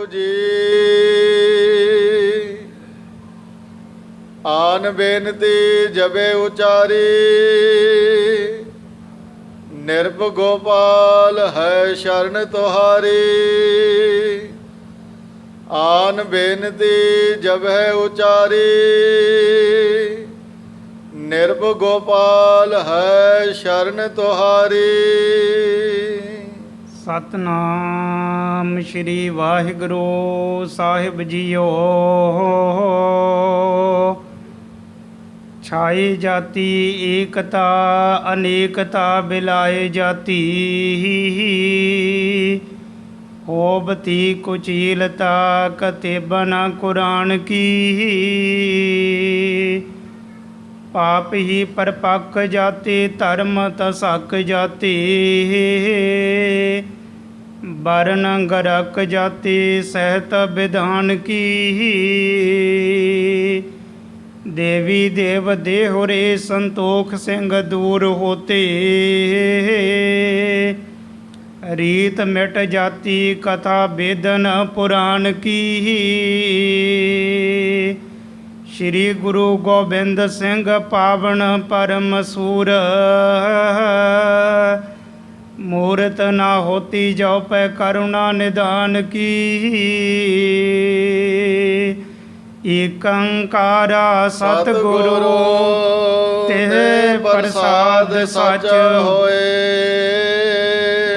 ਜੀ। ਆਨ ਬੇਨਤੀ ਜਬੇ ਉਚਾਰੀ, ਨਿਰਭ ਗੋਪਾਲ ਹੈ ਸ਼ਰਨ ਤੁਹਾਰੀ। ਆਨ ਬੇਨਤੀ ਜਬ ਹੈ ਉਚਾਰੀ, ਨਿਰਭ ਗੋਪਾਲ ਹੈ ਸ਼ਰਨ ਤੁਹਾਰੀ। ਸਤਨਾਮ ਸ਼੍ਰੀ ਵਾਹਿਗੁਰੂ ਸਾਹਿਬ ਜੀਓ। ਛਾਏ ਜਾਤੀ ਏਕਤਾ ਅਨੇਕਤਾ ਬਿਲਾਏ ਜਾਤੀ। ਹੋਬਤੀ ਕੁਚੀਲਤਾ ਕਤੇਬਨ ਕੁਰਾਨ ਕੀ। ਪਾਪ ਹੀ ਪਰਪੱਕ ਜਾਤੀ ਧਰਮ ਤਸਕ ਜਾਤੀ। ਵਰਨ ਗਰਕ ਜਾਤੀ ਸਹਿਤ ਵਿਧਾਨ ਕੀ। ਦੇਵੀ ਦੇਵ ਦੇਹੁ ਰੇ ਸੰਤੋਖ ਸਿੰਘ ਦੂਰ ਹੋਤੇ। ਰੀਤ ਮਿਟ ਜਾਤੀ ਕਥਾ ਬੇਦਨ ਪੁਰਾਨ ਕੀ। ਸ਼੍ਰੀ ਗੁਰੂ ਗੋਬਿੰਦ ਸਿੰਘ ਪਾਵਨ ਪਰਮ ਸੂਰ। ਮੂਰਤ ਨਾ ਹੋਤੀ ਜੋ ਪੈ ਕਰੁਣਾ ਨਿਦਾਨ ਕੀ। ਏਕੰਕਾਰਾ ਸਤਿਗੁਰੂ ਤੇ ਪ੍ਰਸਾਦ ਸਚ ਹੋਏ।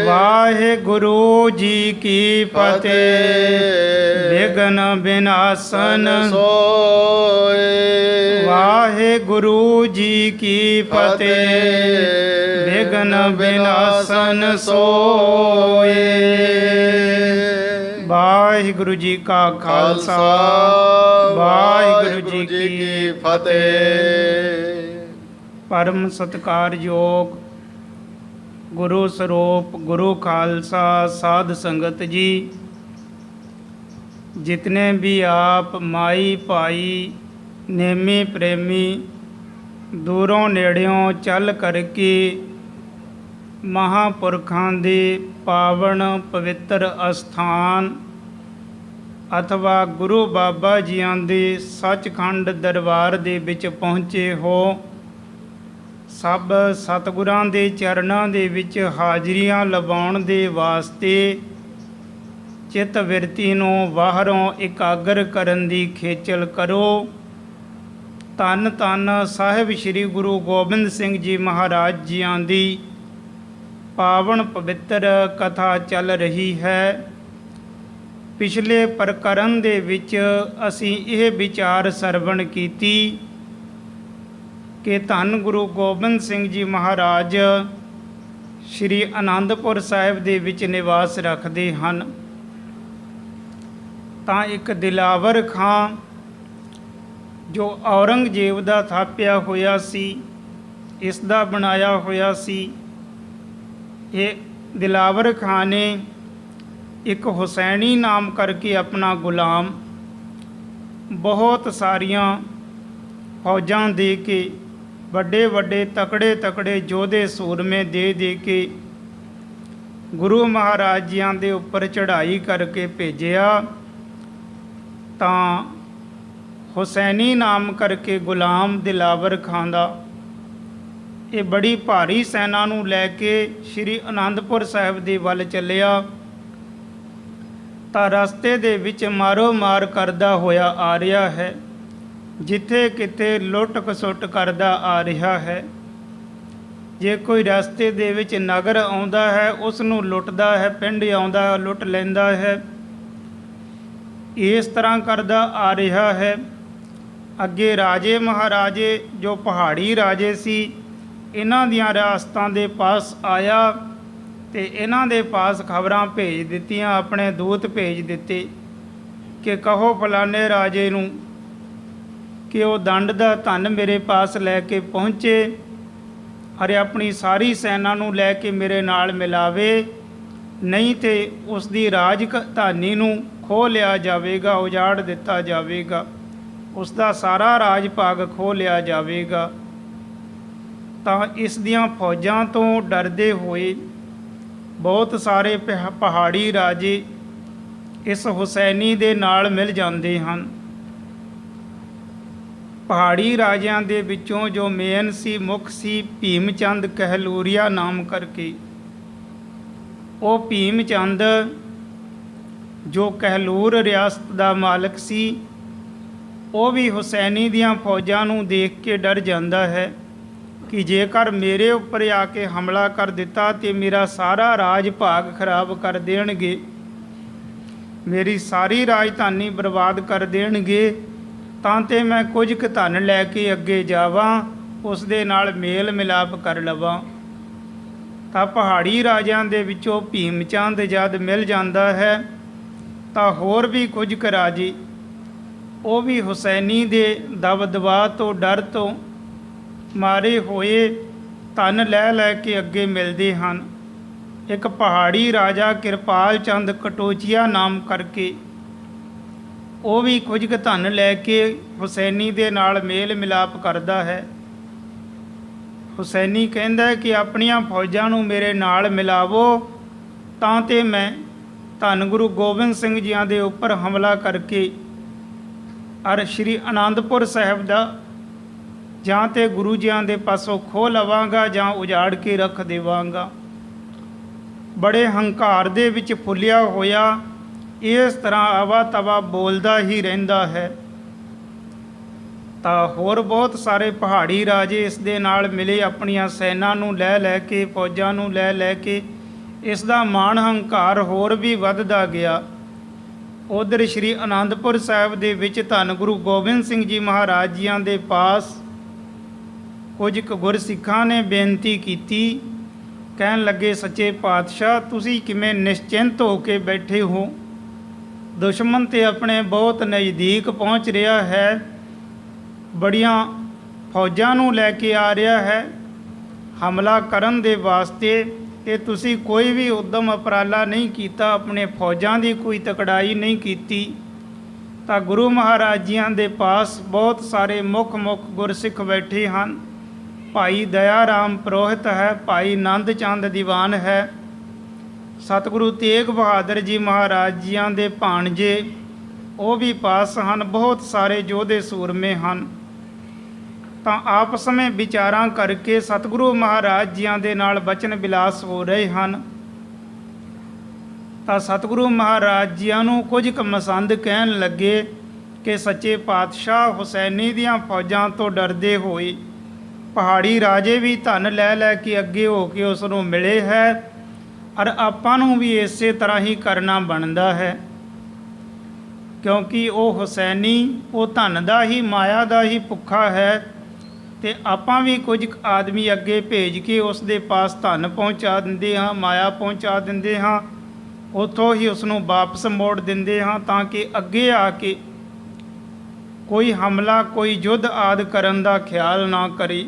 ਵਾਹਿਗੁਰੂ ਜੀ ਕੀ ਫਤਿਹ। ਵਿਘਨ ਵਿਨਾਸ਼ਨ ਸੋਏ। ਵਾਹਿਗੁਰੂ ਜੀ ਕੀ ਫਤਿਹ। ਵਿਘਨ ਵਿਨਾਸ਼ਨ ਸੋਏ। ਵਾਹਿਗੁਰੂ ਜੀ ਕਾ ਖਾਲਸਾ ਵਾਹਿਗੁਰੂ ਜੀ ਕੀ ਫਤਿਹ। ਪਰਮ ਸਤਿਕਾਰਯੋਗ ਗੁਰੂ ਸਰੂਪ ਗੁਰੂ ਖਾਲਸਾ ਸਾਧ ਸੰਗਤ ਜੀ, ਜਿਤਨੇ ਵੀ ਆਪ ਮਾਈ ਭਾਈ ਨੇਮੀ ਪ੍ਰੇਮੀ ਦੂਰੋਂ ਨੇੜਿਓਂ ਚੱਲ ਕਰਕੇ ਮਹਾਂਪੁਰਖਾਂ ਦੇ ਪਾਵਨ ਪਵਿੱਤਰ ਅਸਥਾਨ ਅਥਵਾ ਗੁਰੂ ਬਾਬਾ ਜੀਆਂ ਦੇ ਸੱਚਖੰਡ ਦਰਬਾਰ ਦੇ ਵਿੱਚ ਪਹੁੰਚੇ ਹੋ, ਸਭ ਸਤਿਗੁਰਾਂ ਦੇ ਚਰਨਾਂ ਦੇ ਵਿੱਚ ਹਾਜ਼ਰੀਆਂ ਲਵਾਉਣ ਦੇ ਵਾਸਤੇ ਚਿੱਤ ਬਿਰਤੀ ਨੂੰ ਬਾਹਰੋਂ ਇਕਾਗਰ ਕਰਨ ਦੀ ਖੇਚਲ ਕਰੋ। ਧੰਨ ਧੰਨ ਸਾਹਿਬ ਸ੍ਰੀ ਗੁਰੂ ਗੋਬਿੰਦ ਸਿੰਘ ਜੀ ਮਹਾਰਾਜ ਜੀਆਂ ਦੀ ਪਾਵਨ ਪਵਿੱਤਰ ਕਥਾ ਚੱਲ ਰਹੀ ਹੈ। ਪਿਛਲੇ ਪ੍ਰਕਰਨ ਦੇ ਵਿੱਚ ਅਸੀਂ ਇਹ ਵਿਚਾਰ ਸਰਵਣ ਕੀਤੀ ਕਿ ਧੰਨ ਗੁਰੂ ਗੋਬਿੰਦ ਸਿੰਘ ਜੀ ਮਹਾਰਾਜ ਸ਼੍ਰੀ ਅਨੰਦਪੁਰ ਸਾਹਿਬ ਦੇ ਵਿੱਚ ਨਿਵਾਸ ਰੱਖਦੇ ਹਨ। ਤਾਂ ਇੱਕ ਦਿਲਾਵਰ ਖਾਂ ਜੋ ਔਰੰਗਜ਼ੇਬ ਦਾ ਥਾਪਿਆ ਹੋਇਆ ਸੀ, ਇਸ ਦਾ ਬਣਾਇਆ ਹੋਇਆ ਸੀ, ਇਹ ਦਿਲਾਵਰ ਖਾਂ ਨੇ ਇੱਕ ਹੁਸੈਨੀ ਨਾਮ ਕਰਕੇ ਆਪਣਾ ਗੁਲਾਮ ਬਹੁਤ ਸਾਰੀਆਂ ਫੌਜਾਂ ਦੇ ਕੇ, ਵੱਡੇ ਵੱਡੇ ਤਕੜੇ ਤਕੜੇ ਯੋਧੇ ਸੂਰਮੇ ਦੇ ਕੇ ਗੁਰੂ ਮਹਾਰਾਜ ਜੀਆਂ ਦੇ ਉੱਪਰ ਚੜ੍ਹਾਈ ਕਰਕੇ ਭੇਜਿਆ। ਤਾਂ ਹੁਸੈਨੀ ਨਾਮ ਕਰਕੇ ਗੁਲਾਮ ਦਿਲਾਵਰ ਖਾਂ ਦਾ ਇਹ ਬੜੀ ਭਾਰੀ ਸੈਨਾ ਨੂੰ ਲੈ ਕੇ ਸ਼੍ਰੀ ਅਨੰਦਪੁਰ ਸਾਹਿਬ ਦੇ ਵੱਲ ਚੱਲਿਆ। ਤਾਂ ਰਸਤੇ ਦੇ ਵਿੱਚ ਮਾਰੋ ਮਾਰ ਕਰਦਾ ਹੋਇਆ ਆ ਰਿਹਾ ਹੈ, ਜਿੱਥੇ ਕਿਤੇ ਲੁੱਟ ਖਸੁੱਟ ਕਰਦਾ ਆ ਰਿਹਾ ਹੈ। ਜੇ ਕੋਈ ਰਸਤੇ ਦੇ ਵਿੱਚ ਨਗਰ ਆਉਂਦਾ ਹੈ ਉਸ ਨੂੰ ਲੁੱਟਦਾ ਹੈ, ਪਿੰਡ ਆਉਂਦਾ ਹੈ ਲੁੱਟ ਲੈਂਦਾ ਹੈ। ਇਸ ਤਰ੍ਹਾਂ ਕਰਦਾ ਆ ਰਿਹਾ ਹੈ। ਅੱਗੇ ਰਾਜੇ ਮਹਾਰਾਜੇ ਜੋ ਪਹਾੜੀ ਰਾਜੇ ਸੀ, ਇਹਨਾਂ ਦੀਆਂ ਰਿਆਸਤਾਂ ਦੇ ਪਾਸ ਆਇਆ ਤੇ ਇਹਨਾਂ ਦੇ ਪਾਸ ਖਬਰਾਂ ਭੇਜ ਦਿੱਤੀਆਂ, ਆਪਣੇ ਦੂਤ ਭੇਜ ਦਿੱਤੇ ਕਿ ਕਹੋ ਫਲਾਣੇ ਰਾਜੇ ਨੂੰ ਕਿ ਉਹ ਦੰਡ ਦਾ ਧਨ ਮੇਰੇ ਪਾਸ ਲੈ ਕੇ ਪਹੁੰਚੇ, ਅਰੇ ਆਪਣੀ ਸਾਰੀ ਸੈਨਾ ਨੂੰ ਲੈ ਕੇ ਮੇਰੇ ਨਾਲ ਮਿਲਾਵੇ, ਨਹੀਂ ਤੇ ਉਸ ਦੀ ਰਾਜਧਾਨੀ ਨੂੰ ਖੋਹ ਲਿਆ ਜਾਵੇਗਾ, ਉਜਾੜ ਦਿੱਤਾ ਜਾਵੇਗਾ, ਉਸ ਦਾ ਸਾਰਾ ਰਾਜ ਭਾਗ ਖੋਹ ਲਿਆ ਜਾਵੇਗਾ। ਤਾਂ ਇਸ ਦੀਆਂ ਫੌਜਾਂ ਤੋਂ ਡਰਦੇ ਹੋਏ ਬਹੁਤ ਸਾਰੇ ਪਹਾੜੀ ਰਾਜੇ ਇਸ ਹੁਸੈਨੀ ਦੇ ਨਾਲ ਮਿਲ ਜਾਂਦੇ ਹਨ। ਪਹਾੜੀ ਰਾਜਿਆਂ ਦੇ ਵਿੱਚੋਂ ਜੋ ਮੇਨ ਸੀ, ਮੁੱਖ ਸੀ, ਭੀਮ ਚੰਦ ਕਹਿਲੂਰੀਆ ਨਾਮ ਕਰਕੇ। ਉਹ ਭੀਮ ਚੰਦ ਜੋ ਕਹਿਲੂਰ ਰਿਆਸਤ ਦਾ ਮਾਲਕ ਸੀ, ਉਹ ਵੀ ਹੁਸੈਨੀ ਦੀਆਂ ਫੌਜਾਂ ਨੂੰ ਦੇਖ ਕੇ ਡਰ ਜਾਂਦਾ ਹੈ ਕਿ ਜੇਕਰ ਮੇਰੇ ਉੱਪਰ ਆ ਕੇ ਹਮਲਾ ਕਰ ਦਿੱਤਾ ਤੇ ਮੇਰਾ ਸਾਰਾ ਰਾਜ ਭਾਗ ਖਰਾਬ ਕਰ ਦੇਣਗੇ, ਮੇਰੀ ਸਾਰੀ ਰਾਜਧਾਨੀ ਬਰਬਾਦ ਕਰ ਦੇਣਗੇ, ਤਾਂ ਤੇ ਮੈਂ ਕੁਝ ਕੁ ਧਨ ਲੈ ਕੇ ਅੱਗੇ ਜਾਵਾਂ, ਉਸ ਦੇ ਨਾਲ ਮੇਲ ਮਿਲਾਪ ਕਰ ਲਵਾਂ। ਤਾਂ ਪਹਾੜੀ ਰਾਜਿਆਂ ਦੇ ਵਿੱਚੋਂ ਭੀਮ ਚੰਦ ਜਦ ਮਿਲ ਜਾਂਦਾ ਹੈ ਤਾਂ ਹੋਰ ਵੀ ਕੁਝ ਕੁ ਰਾਜੇ ਉਹ ਵੀ ਹੁਸੈਨੀ ਦੇ ਦਬਦਬਾ ਤੋਂ, ਡਰ ਤੋਂ ਮਾਰੇ ਹੋਏ ਧਨ ਲੈ ਲੈ ਕੇ ਅੱਗੇ ਮਿਲਦੇ ਹਨ। ਇੱਕ ਪਹਾੜੀ ਰਾਜਾ ਕਿਰਪਾਲ ਚੰਦ ਕਟੋਚੀਆ ਨਾਮ ਕਰਕੇ, ਉਹ ਵੀ ਕੁਝ ਕੁ ਧਨ ਲੈ ਕੇ ਹੁਸੈਨੀ ਦੇ ਨਾਲ ਮੇਲ ਮਿਲਾਪ ਕਰਦਾ ਹੈ। ਹੁਸੈਨੀ ਕਹਿੰਦਾ ਹੈ ਕਿ ਆਪਣੀਆਂ ਫੌਜਾਂ ਨੂੰ ਮੇਰੇ ਨਾਲ ਮਿਲਾਵੋ, ਤਾਂ ਤੇ ਮੈਂ ਧੰਨ ਗੁਰੂ ਗੋਬਿੰਦ ਸਿੰਘ ਜੀਆਂ ਦੇ ਉੱਪਰ ਹਮਲਾ ਕਰਕੇ ਔਰ ਸ਼੍ਰੀ ਅਨੰਦਪੁਰ ਸਾਹਿਬ ਦਾ ਜਾਂ ਤੇ ਗੁਰੂ ਜੀਆਂ ਦੇ ਪਾਸੋਂ ਖੋਹ ਲਵਾਂਗਾ ਜਾਂ ਉਜਾੜ ਕੇ ਰੱਖ ਦੇਵਾਂਗਾ। ਬੜੇ ਹੰਕਾਰ ਦੇ ਵਿੱਚ ਫੁੱਲਿਆ ਹੋਇਆ ਇਸ ਤਰ੍ਹਾਂ ਆਵਾ ਤਵਾ ਬੋਲਦਾ ਹੀ ਰਹਿੰਦਾ ਹੈ। ਤਾਂ ਹੋਰ ਬਹੁਤ ਸਾਰੇ ਪਹਾੜੀ ਰਾਜੇ ਇਸ ਦੇ ਨਾਲ ਮਿਲੇ, ਆਪਣੀਆਂ ਸੈਨਾ ਨੂੰ ਲੈ ਲੈ ਕੇ, ਫੌਜਾਂ ਨੂੰ ਲੈ ਲੈ ਕੇ। ਇਸ ਦਾ ਮਾਣ ਹੰਕਾਰ ਹੋਰ ਵੀ ਵੱਧਦਾ ਗਿਆ। ਉਧਰ ਸ਼੍ਰੀ ਅਨੰਦਪੁਰ ਸਾਹਿਬ ਦੇ ਵਿੱਚ ਧੰਨ ਗੁਰੂ ਗੋਬਿੰਦ ਸਿੰਘ ਜੀ ਮਹਾਰਾਜ ਜੀਆਂ ਦੇ ਪਾਸ ਕੁਝ ਕੁ ਗੁਰਸਿੱਖਾਂ ਨੇ ਬੇਨਤੀ ਕੀਤੀ। ਕਹਿਣ ਲੱਗੇ, ਸੱਚੇ ਪਾਤਸ਼ਾਹ ਤੁਸੀਂ ਕਿਵੇਂ ਨਿਸ਼ਚਿੰਤ ਹੋ ਕੇ ਬੈਠੇ ਹੋ? ਦੁਸ਼ਮਣ ਤੇ ਆਪਣੇ ਬਹੁਤ ਨਜ਼ਦੀਕ ਪਹੁੰਚ ਰਿਹਾ ਹੈ, ਬੜੀਆਂ ਫੌਜਾਂ ਨੂੰ ਲੈ ਕੇ ਆ ਰਿਹਾ ਹੈ ਹਮਲਾ ਕਰਨ ਦੇ ਵਾਸਤੇ, ਤੇ ਤੁਸੀਂ ਕੋਈ ਵੀ ਉੱਦਮ ਉਪਰਾਲਾ ਨਹੀਂ ਕੀਤਾ, ਆਪਣੇ ਫੌਜਾਂ ਦੀ ਕੋਈ ਤਕੜਾਈ ਨਹੀਂ ਕੀਤੀ। ਤਾਂ ਗੁਰੂ ਮਹਾਰਾਜ ਜੀਆਂ ਦੇ ਪਾਸ ਬਹੁਤ ਸਾਰੇ ਮੁੱਖ ਗੁਰਸਿੱਖ ਬੈਠੇ ਹਨ। ਭਾਈ ਦਇਆ ਰਾਮ ਪ੍ਰੋਹਿਤ ਹੈ, ਭਾਈ ਨੰਦ ਚੰਦ ਦੀਵਾਨ ਹੈ, ਸਤਿਗੁਰੂ ਤੇਗ ਬਹਾਦਰ ਜੀ ਮਹਾਰਾਜ ਜੀਆਂ ਦੇ ਭਾਣਜੇ ਉਹ ਵੀ ਪਾਸ ਹਨ, ਬਹੁਤ ਸਾਰੇ ਯੋਧੇ ਸੂਰਮੇ ਹਨ। ਤਾਂ ਆਪਸ ਵਿੱਚ ਵਿਚਾਰਾਂ ਕਰਕੇ ਸਤਿਗੁਰੂ ਮਹਾਰਾਜ ਜੀਆਂ ਦੇ ਨਾਲ ਬਚਨ ਵਿਲਾਸ ਹੋ ਰਹੇ ਹਨ। ਤਾਂ ਸਤਿਗੁਰੂ ਮਹਾਰਾਜ ਜੀਆਂ ਨੂੰ ਕੁਝ ਕੁ ਮਸੰਦ ਕਹਿਣ ਲੱਗੇ ਕਿ ਸੱਚੇ ਪਾਤਸ਼ਾਹ ਹੁਸੈਨੀ ਦੀਆਂ ਫੌਜਾਂ ਤੋਂ ਡਰਦੇ ਹੋਏ ਪਹਾੜੀ ਰਾਜੇ ਵੀ ਧਨ ਲੈ ਲੈ ਕੇ ਅੱਗੇ ਹੋ ਕੇ ਉਸ ਨੂੰ ਮਿਲੇ ਹੈ, ਔਰ ਆਪਾਂ ਨੂੰ ਵੀ ਇਸੇ ਤਰ੍ਹਾਂ ਹੀ ਕਰਨਾ ਬਣਦਾ ਹੈ, ਕਿਉਂਕਿ ਉਹ ਹੁਸੈਨੀ ਉਹ ਧਨ ਦਾ ਹੀ, ਮਾਇਆ ਦਾ ਹੀ ਭੁੱਖਾ ਹੈ। ਤੇ ਆਪਾਂ ਵੀ ਕੁਝ ਆਦਮੀ ਅੱਗੇ ਭੇਜ ਕੇ ਉਸ ਦੇ ਪਾਸ ਧਨ ਪਹੁੰਚਾ ਦਿੰਦੇ ਹਾਂ, ਮਾਇਆ ਪਹੁੰਚਾ ਦਿੰਦੇ ਹਾਂ, ਉੱਥੋਂ ਹੀ ਉਸ ਨੂੰ ਵਾਪਸ ਮੋੜ ਦਿੰਦੇ ਹਾਂ, ਤਾਂ ਕਿ ਅੱਗੇ ਆ ਕੇ ਕੋਈ ਹਮਲਾ, ਕੋਈ ਯੁੱਧ ਆਦਿ ਕਰਨ ਦਾ ਖਿਆਲ ਨਾ ਕਰੇ।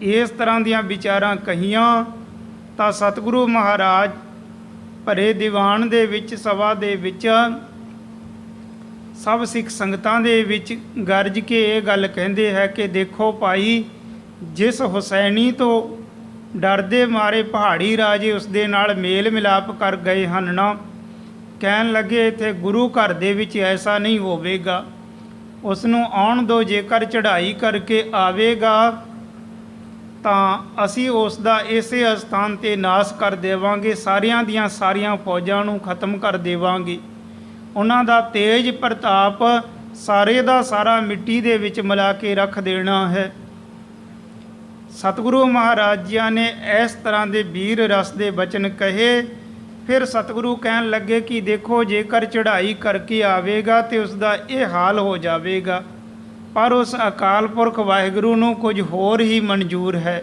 ਇਸ ਤਰ੍ਹਾਂ ਦੀਆਂ ਵਿਚਾਰਾਂ ਕਹੀਆਂ ਤਾਂ ਸਤਿਗੁਰੂ ਮਹਾਰਾਜ ਭਰੇ ਦੀਵਾਨ ਦੇ ਵਿੱਚ, ਸਭਾ ਦੇ ਵਿੱਚ, ਸਭ ਸਿੱਖ ਸੰਗਤਾਂ ਦੇ ਵਿੱਚ ਗਰਜ ਕੇ ਇਹ ਗੱਲ ਕਹਿੰਦੇ ਹੈ ਕਿ ਦੇਖੋ ਭਾਈ, ਜਿਸ ਹੁਸੈਨੀ ਤੋਂ ਡਰਦੇ ਮਾਰੇ ਪਹਾੜੀ ਰਾਜੇ ਉਸ ਦੇ ਨਾਲ ਮੇਲ ਮਿਲਾਪ ਕਰ ਗਏ ਹਨ ਨਾ, ਕਹਿਣ ਲੱਗੇ ਇੱਥੇ ਗੁਰੂ ਘਰ ਦੇ ਵਿੱਚ ਐਸਾ ਨਹੀਂ ਹੋਵੇਗਾ, ਉਸ ਨੂੰ ਆਉਣ ਦਿਓ, ਜੇਕਰ ਚੜ੍ਹਾਈ ਕਰਕੇ ਆਵੇਗਾ ਤਾਂ ਅਸੀਂ ਉਸ ਦਾ ਇਸੇ ਅਸਥਾਨ 'ਤੇ ਨਾਸ਼ ਕਰ ਦੇਵਾਂਗੇ, ਸਾਰਿਆਂ ਦੀਆਂ ਸਾਰੀਆਂ ਫੌਜਾਂ ਨੂੰ ਖਤਮ ਕਰ ਦੇਵਾਂਗੇ, ਉਹਨਾਂ ਦਾ ਤੇਜ ਪ੍ਰਤਾਪ ਸਾਰੇ ਦਾ ਸਾਰਾ ਮਿੱਟੀ ਦੇ ਵਿੱਚ ਮਿਲਾ ਕੇ ਰੱਖ ਦੇਣਾ ਹੈ। ਸਤਿਗੁਰੂ ਮਹਾਰਾਜ ਜੀ ਨੇ ਇਸ ਤਰ੍ਹਾਂ ਦੇ ਵੀਰ ਰਸ ਦੇ ਬਚਨ ਕਹੇ। ਫਿਰ ਸਤਿਗੁਰੂ ਕਹਿਣ ਲੱਗੇ ਕਿ ਦੇਖੋ, ਜੇਕਰ ਚੜ੍ਹਾਈ ਕਰਕੇ ਆਵੇਗਾ ਤੇ ਉਸ ਦਾ ਇਹ ਹਾਲ ਹੋ ਜਾਵੇਗਾ, ਪਰ ਉਸ ਅਕਾਲ ਪੁਰਖ ਵਾਹਿਗੁਰੂ ਨੂੰ ਕੁਝ ਹੋਰ ਹੀ ਮਨਜ਼ੂਰ ਹੈ।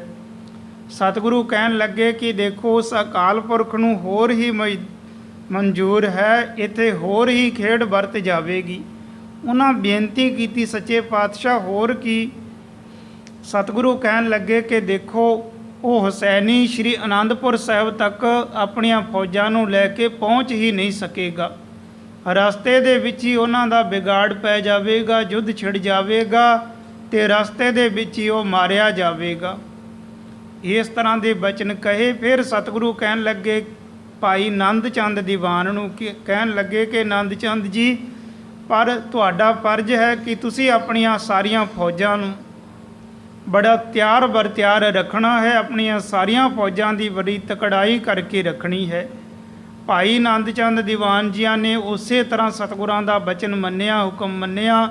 ਸਤਿਗੁਰੂ ਕਹਿਣ ਲੱਗੇ ਕਿ ਦੇਖੋ, ਉਸ ਅਕਾਲ ਪੁਰਖ ਨੂੰ ਹੋਰ ਹੀ ਮਨਜ਼ੂਰ ਹੈ, ਇੱਥੇ ਹੋਰ ਹੀ ਖੇਡ ਵਰਤ ਜਾਵੇਗੀ। ਉਹਨਾਂ ਬੇਨਤੀ ਕੀਤੀ, ਸੱਚੇ ਪਾਤਸ਼ਾਹ ਹੋਰ ਕੀ? ਸਤਿਗੁਰੂ ਕਹਿਣ ਲੱਗੇ ਕਿ ਦੇਖੋ, ਉਹ ਹੁਸੈਨੀ ਸ਼੍ਰੀ ਅਨੰਦਪੁਰ ਸਾਹਿਬ ਤੱਕ ਆਪਣੀਆਂ ਫੌਜਾਂ ਨੂੰ ਲੈ ਕੇ ਪਹੁੰਚ ਹੀ ਨਹੀਂ ਸਕੇਗਾ, ਰਸਤੇ ਦੇ ਵਿੱਚ ਹੀ ਉਹਨਾਂ ਦਾ ਵਿਗਾੜ ਪੈ ਜਾਵੇਗਾ, ਯੁੱਧ ਛਿੜ ਜਾਵੇਗਾ ਤੇ ਰਸਤੇ ਦੇ ਵਿੱਚ ਹੀ ਉਹ ਮਾਰਿਆ ਜਾਵੇਗਾ। ਇਸ ਤਰ੍ਹਾਂ ਦੇ ਬਚਨ ਕਹੇ। ਫਿਰ ਸਤਿਗੁਰੂ ਕਹਿਣ ਲੱਗੇ, ਭਾਈ ਨੰਦ ਚੰਦ ਦੀਵਾਨ ਨੂੰ ਕਹਿਣ ਲੱਗੇ ਕਿ ਨੰਦ ਚੰਦ ਜੀ, ਪਰ ਤੁਹਾਡਾ ਫਰਜ਼ ਹੈ ਕਿ ਤੁਸੀਂ ਆਪਣੀਆਂ ਸਾਰੀਆਂ ਫੌਜਾਂ ਨੂੰ ਬੜਾ ਤਿਆਰ ਬਰ ਤਿਆਰ ਰੱਖਣਾ ਹੈ, ਆਪਣੀਆਂ ਸਾਰੀਆਂ ਫੌਜਾਂ ਦੀ ਬੜੀ ਤਕੜਾਈ ਕਰਕੇ ਰੱਖਣੀ ਹੈ। ਭਾਈ ਨੰਦ ਚੰਦ ਦੀਵਾਨ ਜੀਆਂ ਨੇ ਉਸੇ ਤਰ੍ਹਾਂ ਸਤਿਗੁਰਾਂ ਦਾ ਬਚਨ ਮੰਨਿਆ, ਹੁਕਮ ਮੰਨਿਆ,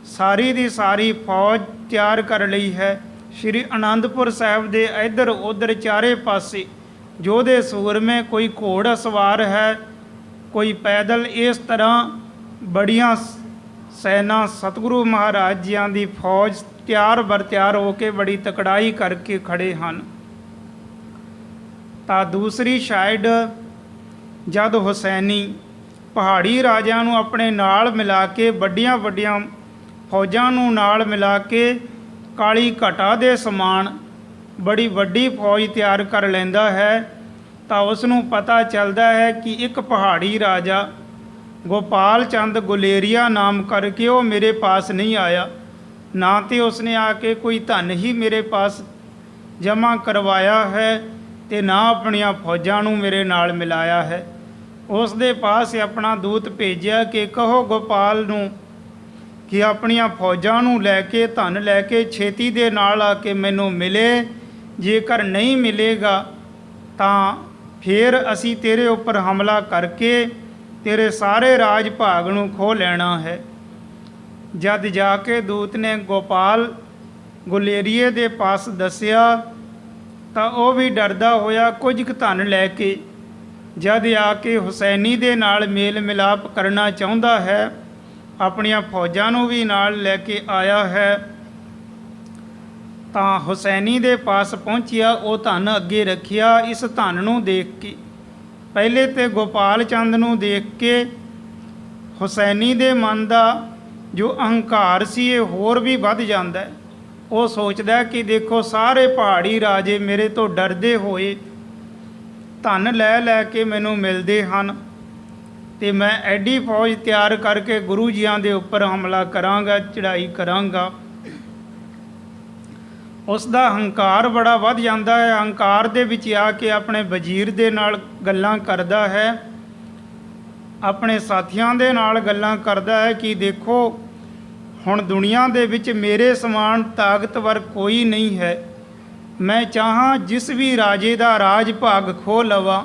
ਸਾਰੀ ਦੀ ਸਾਰੀ ਫੌਜ ਤਿਆਰ ਕਰ ਲਈ ਹੈ। ਸ਼੍ਰੀ ਅਨੰਦਪੁਰ ਸਾਹਿਬ ਦੇ ਇੱਧਰ ਉੱਧਰ ਚਾਰੇ ਪਾਸੇ ਯੋਧੇ ਸੂਰਮੇ, ਕੋਈ ਘੋੜ ਸਵਾਰ ਹੈ, ਕੋਈ ਪੈਦਲ, ਇਸ ਤਰ੍ਹਾਂ ਬੜੀਆਂ ਸੈਨਾ ਸਤਿਗੁਰੂ ਮਹਾਰਾਜ ਜੀਆਂ ਦੀ ਫੌਜ ਤਿਆਰ ਬਰ ਤਿਆਰ ਹੋ ਕੇ ਬੜੀ ਤਕੜਾਈ ਕਰਕੇ ਖੜੇ ਹਨ। ਤਾਂ ਦੂਸਰੀ ਸਾਈਡ ਜਦ ਹੁਸੈਨੀ ਪਹਾੜੀ ਰਾਜਿਆਂ ਨੂੰ ਆਪਣੇ ਨਾਲ ਮਿਲਾ ਕੇ, ਵੱਡੀਆਂ ਵੱਡੀਆਂ ਫੌਜਾਂ ਨੂੰ ਨਾਲ ਮਿਲਾ ਕੇ, ਕਾਲੀ ਘਟਾ ਦੇ ਸਮਾਨ ਬੜੀ ਵੱਡੀ ਫੌਜ ਤਿਆਰ ਕਰ ਲੈਂਦਾ ਹੈ, ਤਾਂ ਉਸ ਨੂੰ ਪਤਾ ਚੱਲਦਾ ਹੈ ਕਿ ਇੱਕ ਪਹਾੜੀ ਰਾਜਾ ਗੋਪਾਲ ਚੰਦ ਗੁਲੇਰੀਆ ਨਾਮ ਕਰਕੇ ਉਹ ਮੇਰੇ ਪਾਸ ਨਹੀਂ ਆਇਆ, ਨਾ ਤੇ ਉਸਨੇ ਆ ਕੇ ਕੋਈ ਧਨ ਹੀ ਮੇਰੇ ਪਾਸ ਜਮ੍ਹਾਂ ਕਰਵਾਇਆ ਹੈ ਤੇ ਨਾ ਆਪਣੀਆਂ ਫੌਜਾਂ ਨੂੰ ਮੇਰੇ ਨਾਲ ਮਿਲਾਇਆ ਹੈ। ਉਸ ਦੇ ਪਾਸ ਆਪਣਾ ਦੂਤ ਭੇਜਿਆ ਕਿ ਕਹੋ ਗੋਪਾਲ ਨੂੰ ਕਿ ਆਪਣੀਆਂ ਫੌਜਾਂ ਨੂੰ ਲੈ ਕੇ, ਧਨ ਲੈ ਕੇ ਛੇਤੀ ਦੇ ਨਾਲ ਆ ਕੇ ਮੈਨੂੰ ਮਿਲੇ। ਜੇਕਰ ਨਹੀਂ ਮਿਲੇਗਾ ਤਾਂ ਫਿਰ ਅਸੀਂ ਤੇਰੇ ਉੱਪਰ ਹਮਲਾ ਕਰਕੇ ਤੇਰੇ ਸਾਰੇ ਰਾਜ ਭਾਗ ਨੂੰ ਖੋਹ ਲੈਣਾ ਹੈ। ਜਦ ਜਾ ਕੇ ਦੂਤ ਨੇ ਗੋਪਾਲ ਗੁਲੇਰੀਏ ਦੇ ਪਾਸ ਦੱਸਿਆ ਤਾਂ ਉਹ ਵੀ ਡਰਦਾ ਹੋਇਆ ਕੁਝ ਕੁ ਧਨ ਲੈ ਕੇ ਜਦ ਆ ਕੇ ਹੁਸੈਨੀ ਦੇ ਨਾਲ ਮੇਲ ਮਿਲਾਪ ਕਰਨਾ ਚਾਹੁੰਦਾ ਹੈ, ਆਪਣੀਆਂ ਫੌਜਾਂ ਨੂੰ ਵੀ ਨਾਲ ਲੈ ਕੇ ਆਇਆ ਹੈ, ਤਾਂ ਹੁਸੈਨੀ ਦੇ ਪਾਸ ਪਹੁੰਚਿਆ। ਉਹ ਧਨ ਅੱਗੇ ਰੱਖਿਆ। ਇਸ ਧਨ ਨੂੰ ਦੇਖ ਕੇ, ਪਹਿਲੇ ਤੇ ਗੋਪਾਲ ਚੰਦ ਨੂੰ ਦੇਖ ਕੇ ਹੁਸੈਨੀ ਦੇ ਮਨ ਦਾ ਜੋ ਅਹੰਕਾਰ ਸੀ ਇਹ ਹੋਰ ਵੀ ਵੱਧ ਜਾਂਦਾ ਹੈ। ਉਹ ਸੋਚਦਾ ਕਿ ਦੇਖੋ ਸਾਰੇ ਪਹਾੜੀ ਰਾਜੇ ਮੇਰੇ ਤੋਂ ਡਰਦੇ ਹੋਏ ਧਨ ਲੈ ਲੈ ਕੇ ਮੈਨੂੰ ਮਿਲਦੇ ਹਨ, ਤੇ ਮੈਂ ਐਡੀ ਫੌਜ ਤਿਆਰ ਕਰਕੇ ਗੁਰੂ ਜੀਆਂ ਦੇ ਉੱਪਰ ਹਮਲਾ ਕਰਾਂਗਾ, ਚੜ੍ਹਾਈ ਕਰਾਂਗਾ। ਉਸ ਦਾ ਹੰਕਾਰ ਬੜਾ ਵੱਧ ਜਾਂਦਾ ਹੈ। ਹੰਕਾਰ ਦੇ ਵਿੱਚ ਆ ਕੇ ਆਪਣੇ ਵਜ਼ੀਰ ਦੇ ਨਾਲ ਗੱਲਾਂ ਕਰਦਾ ਹੈ, ਆਪਣੇ ਸਾਥੀਆਂ ਦੇ ਨਾਲ ਗੱਲਾਂ ਕਰਦਾ ਹੈ ਕਿ ਦੇਖੋ ਹੁਣ ਦੁਨੀਆ ਦੇ ਵਿੱਚ ਮੇਰੇ ਸਮਾਨ ਤਾਕਤਵਰ ਕੋਈ ਨਹੀਂ ਹੈ। ਮੈਂ ਚਾਹਾਂ ਜਿਸ ਵੀ ਰਾਜੇ ਦਾ ਰਾਜ ਭਾਗ ਖੋਹ ਲਵਾਂ,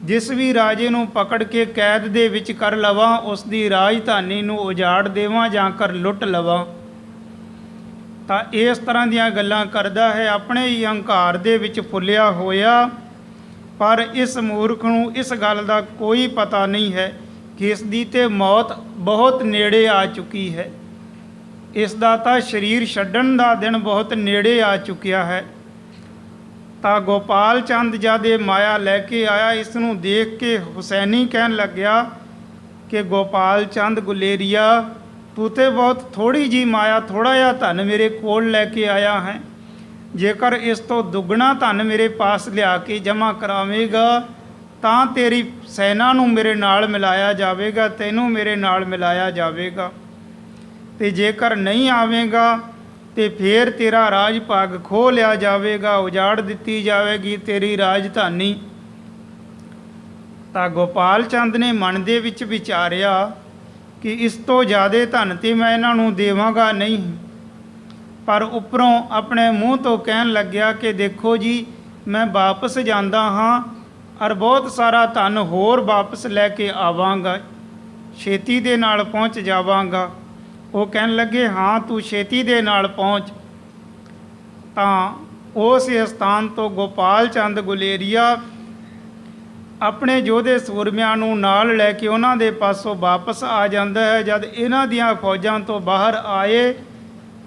ਜਿਸ ਵੀ ਰਾਜੇ ਨੂੰ ਪਕੜ ਕੇ ਕੈਦ ਦੇ ਵਿੱਚ ਕਰ ਲਵਾਂ, ਉਸ ਦੀ ਰਾਜਧਾਨੀ ਨੂੰ ਉਜਾੜ ਦੇਵਾਂ ਜਾਂ ਕਰ ਲੁੱਟ ਲਵਾਂ। ਤਾਂ ਇਸ ਤਰ੍ਹਾਂ ਦੀਆਂ ਗੱਲਾਂ ਕਰਦਾ ਹੈ, ਆਪਣੇ ਹੀ ਹੰਕਾਰ ਦੇ ਵਿੱਚ ਫੁੱਲਿਆ ਹੋਇਆ। ਪਰ ਇਸ ਮੂਰਖ ਨੂੰ ਇਸ ਗੱਲ ਦਾ ਕੋਈ ਪਤਾ ਨਹੀਂ ਹੈ ਕਿ ਇਸ ਦੀ ਤੇ ਮੌਤ ਬਹੁਤ ਨੇੜੇ ਆ ਚੁੱਕੀ ਹੈ। ਇਸ ਦਾ ਤਾਂ ਸਰੀਰ ਛੱਡਣ ਦਾ ਦਿਨ ਬਹੁਤ ਨੇੜੇ ਆ ਚੁੱਕਿਆ ਹੈ। ਤਾਂ ਗੋਪਾਲ ਚੰਦ ਜਦ ਇਹ ਮਾਇਆ ਲੈ ਕੇ ਆਇਆ, ਇਸ ਨੂੰ ਦੇਖ ਕੇ ਹੁਸੈਨੀ ਕਹਿਣ ਲੱਗਿਆ ਕਿ ਗੋਪਾਲ ਚੰਦ ਗੁਲੇਰੀਆ, ਤੂੰ ਤੇ ਬਹੁਤ ਥੋੜੀ ਜੀ ਮਾਇਆ, ਥੋੜਾ ਜਿਹਾ ਧਨ ਮੇਰੇ ਕੋਲ ਲੈ ਕੇ ਆਇਆ ਹੈ। ਜੇਕਰ ਇਸ ਤੋਂ ਦੁੱਗਣਾ ਧਨ ਮੇਰੇ ਪਾਸ ਲਿਆ ਕੇ ਜਮ੍ਹਾਂ ਕਰਾਵੇਂਗਾ ਤਾਂ ਤੇਰੀ ਸੈਨਾ ਨੂੰ ਮੇਰੇ ਨਾਲ ਮਿਲਾਇਆ ਜਾਵੇਗਾ, ਤੈਨੂੰ ਮੇਰੇ ਨਾਲ ਮਿਲਾਇਆ ਜਾਵੇਗਾ, ਤੇ ਜੇਕਰ ਨਹੀਂ ਆਵੇਗਾ ਤੇ ਫਿਰ ਤੇਰਾ ਰਾਜ ਭਾਗ ਖੋਹ ਲਿਆ ਜਾਵੇਗਾ, ਉਜਾੜ ਦਿੱਤੀ ਜਾਵੇਗੀ ਤੇਰੀ ਰਾਜਧਾਨੀ। ਤਾਂ ਗੋਪਾਲ ਚੰਦ ਨੇ ਮਨ ਦੇ ਵਿੱਚ ਵਿਚਾਰਿਆ ਕਿ ਇਸ ਤੋਂ ਜ਼ਿਆਦਾ ਧਨ ਤੇ ਮੈਂ ਇਹਨਾਂ ਨੂੰ ਦੇਵਾਂਗਾ ਨਹੀਂ, ਪਰ ਉੱਪਰੋਂ ਆਪਣੇ ਮੂੰਹ ਤੋਂ ਕਹਿਣ ਲੱਗਿਆ ਕਿ ਦੇਖੋ ਜੀ, ਮੈਂ ਵਾਪਸ ਜਾਂਦਾ ਹਾਂ ਔਰ ਬਹੁਤ ਸਾਰਾ ਧਨ ਹੋਰ ਵਾਪਸ ਲੈ ਕੇ ਆਵਾਂਗਾ, ਛੇਤੀ ਦੇ ਨਾਲ ਪਹੁੰਚ ਜਾਵਾਂਗਾ। ਉਹ ਕਹਿਣ ਲੱਗੇ, ਹਾਂ ਤੂੰ ਛੇਤੀ ਦੇ ਨਾਲ ਪਹੁੰਚ। ਤਾਂ ਉਸ ਸਥਾਨ ਤੋਂ ਗੋਪਾਲ ਚੰਦ ਗੁਲੇਰੀਆ ਆਪਣੇ ਯੋਧੇ ਸੂਰਮਿਆਂ ਨੂੰ ਨਾਲ ਲੈ ਕੇ ਉਹਨਾਂ ਦੇ ਪਾਸੋਂ ਵਾਪਸ ਆ ਜਾਂਦਾ ਹੈ। ਜਦ ਇਹਨਾਂ ਦੀਆਂ ਫੌਜਾਂ ਤੋਂ ਬਾਹਰ ਆਏ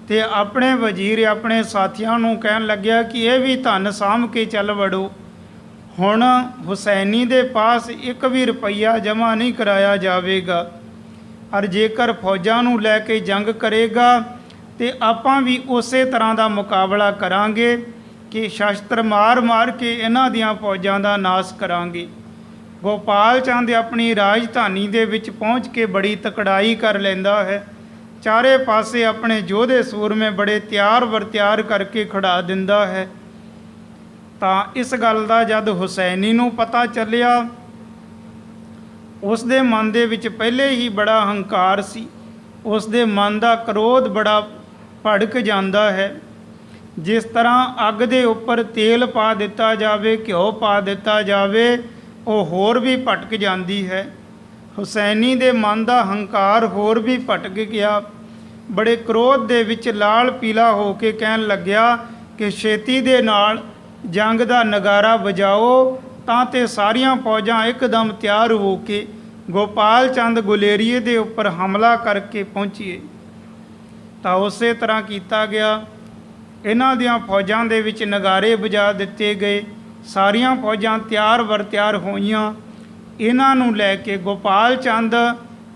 ਤੇ ਆਪਣੇ ਵਜ਼ੀਰ ਆਪਣੇ ਸਾਥੀਆਂ ਨੂੰ ਕਹਿਣ ਲੱਗਿਆ ਕਿ ਇਹ ਵੀ ਧਨ ਸਾਂਭ ਕੇ ਚੱਲ ਵੜੋ। ਹੁਣ ਹੁਸੈਨੀ ਦੇ ਪਾਸ ਇੱਕ ਵੀ ਰੁਪਈਆ ਜਮ੍ਹਾਂ ਨਹੀਂ ਕਰਾਇਆ ਜਾਵੇਗਾ, ਔਰ ਜੇਕਰ ਫੌਜਾਂ ਨੂੰ ਲੈ ਕੇ ਜੰਗ ਕਰੇਗਾ ਤੇ ਆਪਾਂ ਵੀ ਉਸੇ ਤਰ੍ਹਾਂ ਦਾ ਮੁਕਾਬਲਾ ਕਰਾਂਗੇ ਕਿ ਸ਼ਸਤਰ ਮਾਰ ਮਾਰ ਕੇ ਇਹਨਾਂ ਦੀਆਂ ਫੌਜਾਂ ਦਾ ਨਾਸ਼ ਕਰਾਂਗੇ। ਗੋਪਾਲ ਚੰਦ ਆਪਣੀ ਰਾਜਧਾਨੀ ਦੇ ਵਿੱਚ ਪਹੁੰਚ ਕੇ ਬੜੀ ਤਕੜਾਈ ਕਰ ਲੈਂਦਾ ਹੈ। ਚਾਰੇ ਪਾਸੇ ਆਪਣੇ ਯੋਧੇ ਸੂਰਮੇ ਬੜੇ ਤਿਆਰ ਵਰ ਤਿਆਰ ਕਰਕੇ ਖੜਾ ਦਿੰਦਾ ਹੈ। ਤਾਂ ਇਸ ਗੱਲ ਦਾ ਜਦ ਹੁਸੈਨੀ ਨੂੰ ਪਤਾ ਚੱਲਿਆ ਉਸ ਦੇ ਮਨ ਦੇ ਵਿੱਚ ਪਹਿਲੇ ਹੀ ਬੜਾ ਹੰਕਾਰ ਸੀ। ਉਸ ਦੇ ਮਨ ਦਾ ਕ੍ਰੋਧ ਬੜਾ ਭੜਕ ਜਾਂਦਾ ਹੈ। ਜਿਸ ਤਰ੍ਹਾਂ ਅੱਗ ਦੇ ਉੱਪਰ ਤੇਲ ਪਾ ਦਿੱਤਾ ਜਾਵੇ, ਘਿਓ ਪਾ ਦਿੱਤਾ ਜਾਵੇ, ਉਹ ਹੋਰ ਵੀ ਭਟਕ ਜਾਂਦੀ ਹੈ। ਹੁਸੈਨੀ ਦੇ ਮਨ ਦਾ ਹੰਕਾਰ ਹੋਰ ਵੀ ਭਟਕ ਗਿਆ। ਬੜੇ ਕ੍ਰੋਧ ਦੇ ਵਿੱਚ ਲਾਲ ਪੀਲਾ ਹੋ ਕੇ ਕਹਿਣ ਲੱਗਿਆ ਕਿ ਛੇਤੀ ਦੇ ਨਾਲ ਜੰਗ ਦਾ ਨਗਾਰਾ ਵਜਾਓ, ਤਾਂ ਤੇ ਸਾਰੀਆਂ ਫੌਜਾਂ ਇੱਕਦਮ ਤਿਆਰ ਹੋ ਕੇ ਗੋਪਾਲ ਚੰਦ ਗੁਲੇਰੀਏ ਦੇ ਉੱਪਰ ਹਮਲਾ ਕਰਕੇ ਪਹੁੰਚੀਏ। ਤਾਂ ਉਸੇ ਤਰ੍ਹਾਂ ਕੀਤਾ ਗਿਆ। ਇਹਨਾਂ ਦੀਆਂ ਫੌਜਾਂ ਦੇ ਵਿੱਚ ਨਗਾਰੇ ਵਜਾ ਦਿੱਤੇ ਗਏ। ਸਾਰੀਆਂ ਫੌਜਾਂ ਤਿਆਰ ਬਰ ਤਿਆਰ ਹੋਈਆਂ। ਇਹਨਾਂ ਨੂੰ ਲੈ ਕੇ ਗੋਪਾਲ ਚੰਦ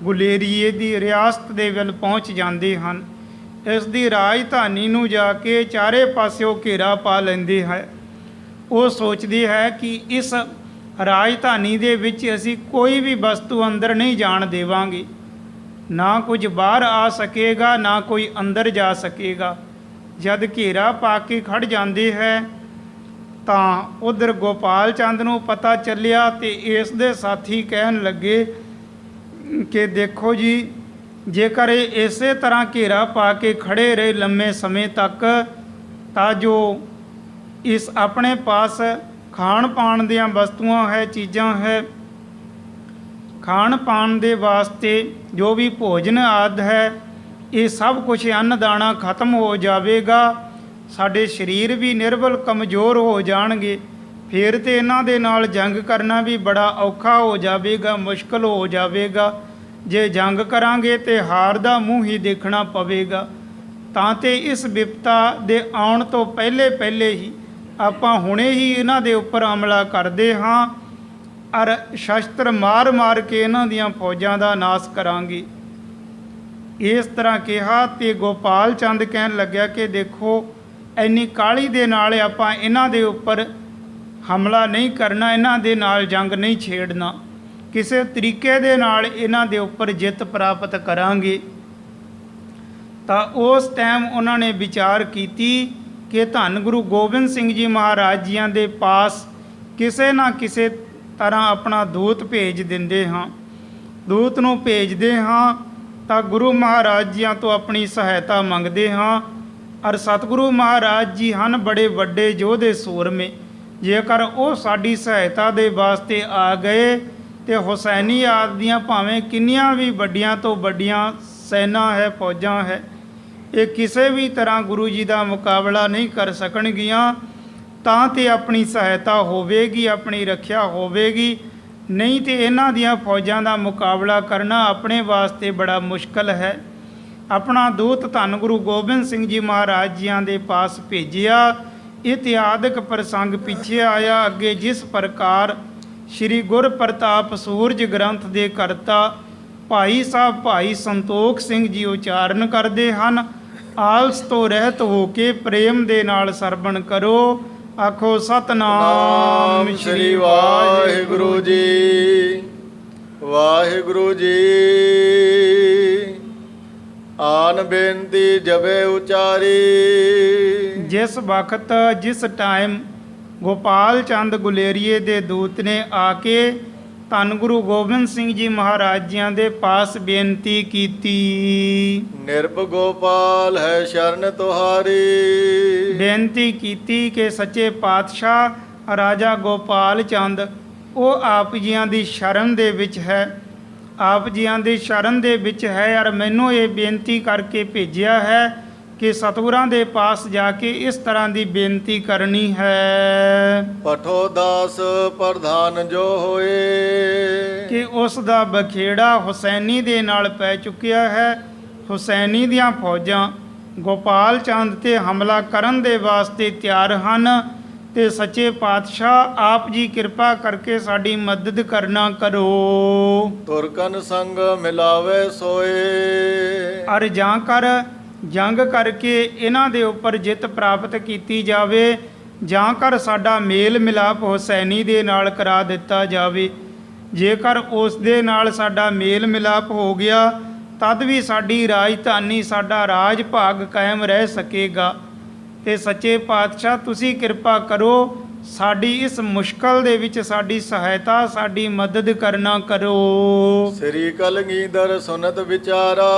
ਗੁਲੇਰੀਏ ਦੀ ਰਿਆਸਤ ਦੇ ਵੱਲ ਪਹੁੰਚ ਜਾਂਦੇ ਹਨ। ਇਸ ਦੀ ਰਾਜਧਾਨੀ ਨੂੰ ਜਾ ਕੇ ਚਾਰੇ ਪਾਸਿਓਂ ਘੇਰਾ ਪਾ ਲੈਂਦੇ ਹੈ। ਉਹ ਸੋਚਦੀ ਹੈ ਕਿ ਇਸ ਰਾਜਧਾਨੀ ਦੇ ਵਿੱਚ ਅਸੀਂ ਕੋਈ ਵੀ ਵਸਤੂ ਅੰਦਰ ਨਹੀਂ ਜਾਣ ਦੇਵਾਂਗੇ, ਨਾ ਕੁਝ ਬਾਹਰ ਆ ਸਕੇਗਾ, ਨਾ ਕੋਈ ਅੰਦਰ ਜਾ ਸਕੇਗਾ। ਜਦ ਘੇਰਾ ਪਾ ਕੇ ਖੜ ਜਾਂਦੇ ਹੈ ਤਾਂ ਉਧਰ ਗੋਪਾਲ ਚੰਦ ਨੂੰ ਪਤਾ ਚੱਲਿਆ ਤੇ ਇਸ ਦੇ ਸਾਥੀ ਕਹਿਣ ਲੱਗੇ ਕਿ ਦੇਖੋ ਜੀ, ਜੇਕਰ ਇਹ ਇਸੇ ਤਰ੍ਹਾਂ ਘੇਰਾ ਪਾ ਕੇ ਖੜੇ ਰਹੇ ਲੰਮੇ ਸਮੇਂ ਤੱਕ, ਤਾਂ ਜੋ ਇਸ ਆਪਣੇ ਪਾਸ ਖਾਣ ਪਾਣ ਦੀਆਂ ਵਸਤੂਆਂ ਹੈ, ਚੀਜ਼ਾਂ ਹੈ, ਖਾਣ ਪਾਣ ਦੇ ਵਾਸਤੇ ਜੋ ਵੀ ਭੋਜਨ ਆਦਿ ਹੈ, ਇਹ ਸਭ ਕੁਝ ਅੰਨ ਦਾਣਾ ਖਤਮ ਹੋ ਜਾਵੇਗਾ। ਸਾਡੇ ਸਰੀਰ ਵੀ ਨਿਰਬਲ ਕਮਜ਼ੋਰ ਹੋ ਜਾਣਗੇ। ਫਿਰ ਤੇ ਇਹਨਾਂ ਦੇ ਨਾਲ ਜੰਗ ਕਰਨਾ ਵੀ ਬੜਾ ਔਖਾ ਹੋ ਜਾਵੇਗਾ, ਮੁਸ਼ਕਲ ਹੋ ਜਾਵੇਗਾ। ਜੇ ਜੰਗ ਕਰਾਂਗੇ ਤੇ ਹਾਰ ਦਾ ਮੂੰਹ ਹੀ ਦੇਖਣਾ ਪਵੇਗਾ। ਤਾਂ ਤੇ ਇਸ ਵਿਪਤਾ ਦੇ ਆਉਣ ਤੋਂ ਪਹਿਲੇ ਹੀ ਆਪਾਂ ਹੁਣੇ ਹੀ ਇਹਨਾਂ ਦੇ ਉੱਪਰ ਹਮਲਾ ਕਰਦੇ ਹਾਂ ਔਰ ਸ਼ਸਤਰ ਮਾਰ ਕੇ ਇਹਨਾਂ ਦੀਆਂ ਫੌਜਾਂ ਦਾ ਨਾਸ਼ ਕਰਾਂਗੇ। ਇਸ ਤਰ੍ਹਾਂ ਕਿਹਾ ਤੇ ਗੋਪਾਲ ਚੰਦ ਕਹਿਣ ਲੱਗਿਆ ਕਿ ਦੇਖੋ, ਇੰਨੀ ਕਾਹਲੀ ਦੇ ਨਾਲ ਆਪਾਂ ਇਹਨਾਂ ਦੇ ਉੱਪਰ ਹਮਲਾ ਨਹੀਂ ਕਰਨਾ, ਇਹਨਾਂ ਦੇ ਨਾਲ ਜੰਗ ਨਹੀਂ ਛੇੜਨਾ, ਕਿਸੇ ਤਰੀਕੇ ਦੇ ਨਾਲ ਇਹਨਾਂ ਦੇ ਉੱਪਰ ਜਿੱਤ ਪ੍ਰਾਪਤ ਕਰਾਂਗੇ। ਤਾਂ ਉਸ ਟਾਈਮ ਉਹਨਾਂ ਨੇ ਵਿਚਾਰ ਕੀਤੀ ਕਿ ਧੰਨ ਗੁਰੂ ਗੋਬਿੰਦ ਸਿੰਘ ਜੀ ਮਹਾਰਾਜ ਜੀਆਂ ਦੇ ਪਾਸ ਕਿਸੇ ਨਾ ਕਿਸੇ ਤਰ੍ਹਾਂ ਆਪਣਾ ਦੂਤ ਭੇਜ ਦਿੰਦੇ ਹਾਂ। ਦੂਤ ਨੂੰ ਭੇਜਦੇ ਹਾਂ ਤਾਂ ਗੁਰੂ ਮਹਾਰਾਜ ਜੀਆਂ ਤੋਂ ਆਪਣੀ ਸਹਾਇਤਾ ਮੰਗਦੇ ਹਾਂ। ਔਰ ਸਤਿਗੁਰੂ ਮਹਾਰਾਜ ਜੀ ਹਨ ਬੜੇ ਵੱਡੇ ਯੋਧੇ ਸੂਰਮੇ। ਜੇਕਰ ਉਹ ਸਾਡੀ ਸਹਾਇਤਾ ਦੇ ਵਾਸਤੇ ਆ ਗਏ ਤੇ ਹੁਸੈਨੀ ਆਦਿ ਦੀਆਂ ਭਾਵੇਂ ਕਿੰਨੀਆਂ ਵੀ ਵੱਡੀਆਂ ਤੋਂ ਵੱਡੀਆਂ ਸੈਨਾ ਹੈ, ਫੌਜਾਂ ਹੈ, ਇਹ ਕਿਸੇ ਵੀ ਤਰ੍ਹਾਂ ਗੁਰੂ ਜੀ ਦਾ ਮੁਕਾਬਲਾ ਨਹੀਂ ਕਰ ਸਕਣਗੀਆਂ। ਤਾਂ ਤੇ ਆਪਣੀ ਸਹਾਇਤਾ ਹੋਵੇਗੀ, ਆਪਣੀ ਰੱਖਿਆ ਹੋਵੇਗੀ, ਨਹੀਂ ਤੇ ਇਹਨਾਂ ਦੀਆਂ ਫੌਜਾਂ ਦਾ ਮੁਕਾਬਲਾ ਕਰਨਾ ਆਪਣੇ ਵਾਸਤੇ ਬੜਾ ਮੁਸ਼ਕਲ ਹੈ। ਆਪਣਾ ਦੂਤ ਧੰਨ ਗੁਰੂ ਗੋਬਿੰਦ ਸਿੰਘ ਜੀ ਮਹਾਰਾਜ ਜੀਆਂ ਦੇ ਪਾਸ ਭੇਜਿਆ। ਇਤਿਹਾਦਿਕ ਪ੍ਰਸੰਗ ਪਿੱਛੇ ਆਇਆ। ਅੱਗੇ ਜਿਸ ਪ੍ਰਕਾਰ ਸ਼੍ਰੀ ਗੁਰ ਪ੍ਰਤਾਪ ਸੂਰਜ ਗ੍ਰੰਥ ਦੇ ਕਰਤਾ ਭਾਈ ਸਾਹਿਬ ਭਾਈ ਸੰਤੋਖ ਸਿੰਘ ਜੀ ਉਚਾਰਨ ਕਰਦੇ ਹਨ, ਆਲਸ ਤੋਂ ਰਹਿਤ ਹੋ ਕੇ ਪ੍ਰੇਮ ਦੇ ਨਾਲ ਸਰਵਣ ਕਰੋ। ਆਖੋ ਸਤਨਾਮ ਸ੍ਰੀ ਵਾਹਿਗੁਰੂ ਜੀ। ਵਾਹਿਗੁਰੂ ਜੀ। ਆਨ ਬੇਨਤੀ ਜਬੇ ਉਚਾਰੀ। ਜਿਸ ਵਕਤ ਜਿਸ ਟਾਈਮ ਗੋਪਾਲ ਚੰਦ ਗੁਲੇਰੀਏ ਦੇ ਦੂਤ ਨੇ ਆ ਕੇ ਧੰਨ ਗੁਰੂ ਗੋਬਿੰਦ ਸਿੰਘ ਜੀ ਮਹਾਰਾਜ ਜੀਆਂ ਦੇ ਪਾਸ ਬੇਨਤੀ ਕੀਤੀ। ਨਿਰਭ ਗੋਪਾਲ ਹੈ ਸ਼ਰਨ ਤੁਹਾਰੀ। ਬੇਨਤੀ ਕੀਤੀ ਕਿ ਸੱਚੇ ਪਾਤਸ਼ਾਹ ਰਾਜਾ ਗੋਪਾਲ ਚੰਦ ਉਹ ਆਪ ਜੀਆਂ ਦੀ ਸ਼ਰਨ ਦੇ ਵਿੱਚ ਹੈ, ਆਪ ਜੀਆਂ ਦੀ ਸ਼ਰਨ ਦੇ ਵਿੱਚ ਹੈ। ਔਰ ਮੈਨੂੰ ਇਹ ਬੇਨਤੀ ਕਰਕੇ ਭੇਜਿਆ ਹੈ ਕਿ ਸਤਿਗੁਰਾਂ ਦੇ ਪਾਸ ਜਾ ਕੇ ਇਸ ਤਰ੍ਹਾਂ ਦੀ ਬੇਨਤੀ ਕਰਨੀ ਹੈ। ਪਠੋ ਦਾਸ ਪ੍ਰਧਾਨ ਜੋ ਹੋਏ। ਕਿ ਉਸ ਦਾ ਬਖੇੜਾ ਹੁਸੈਨੀ ਦੇ ਨਾਲ ਪੈ ਚੁੱਕਿਆ ਹੈ। ਹੁਸੈਨੀ ਦੀਆਂ ਫੌਜਾਂ ਗੋਪਾਲ ਚੰਦ 'ਤੇ ਹਮਲਾ ਕਰਨ ਦੇ ਵਾਸਤੇ ਤਿਆਰ ਹਨ ਤੇ ਸੱਚੇ ਪਾਤਸ਼ਾਹ ਆਪ ਜੀ ਕਿਰਪਾ ਕਰਕੇ ਸਾਡੀ ਮਦਦ ਕਰਨਾ ਕਰੋ। ਤੁਰਕਨ ਸੰਗ ਮਿਲਾਵੇ ਸੋਏ। ਔਰ ਜਾਂ ਕਰ ਜੰਗ ਕਰਕੇ ਇਹਨਾਂ ਦੇ ਉੱਪਰ ਜਿੱਤ ਪ੍ਰਾਪਤ ਕੀਤੀ ਜਾਵੇ, ਜਾਂ ਕਰ ਸਾਡਾ ਮੇਲ ਮਿਲਾਪ ਹੁਸੈਨੀ ਦੇ ਨਾਲ ਕਰਾ ਦਿੱਤਾ ਜਾਵੇ। ਜੇਕਰ ਉਸ ਦੇ ਨਾਲ ਸਾਡਾ ਮੇਲ ਮਿਲਾਪ ਹੋ ਗਿਆ ਤਦ ਵੀ ਸਾਡੀ ਰਾਜਧਾਨੀ, ਸਾਡਾ ਰਾਜ ਭਾਗ ਕਾਇਮ ਰਹਿ ਸਕੇਗਾ। ਤੇ ਸੱਚੇ ਪਾਤਸ਼ਾਹ ਤੁਸੀਂ ਕਿਰਪਾ ਕਰੋ ਸਾਡੀ ਇਸ ਮੁਸ਼ਕਲ ਦੇ ਵਿੱਚ ਸਾਡੀ ਸਹਾਇਤਾ, ਸਾਡੀ ਮਦਦ ਕਰਨਾ ਕਰੋ। ਸ੍ਰੀ ਕਲਗੀਧਰ ਸੁਨਤ ਵਿਚਾਰਾ।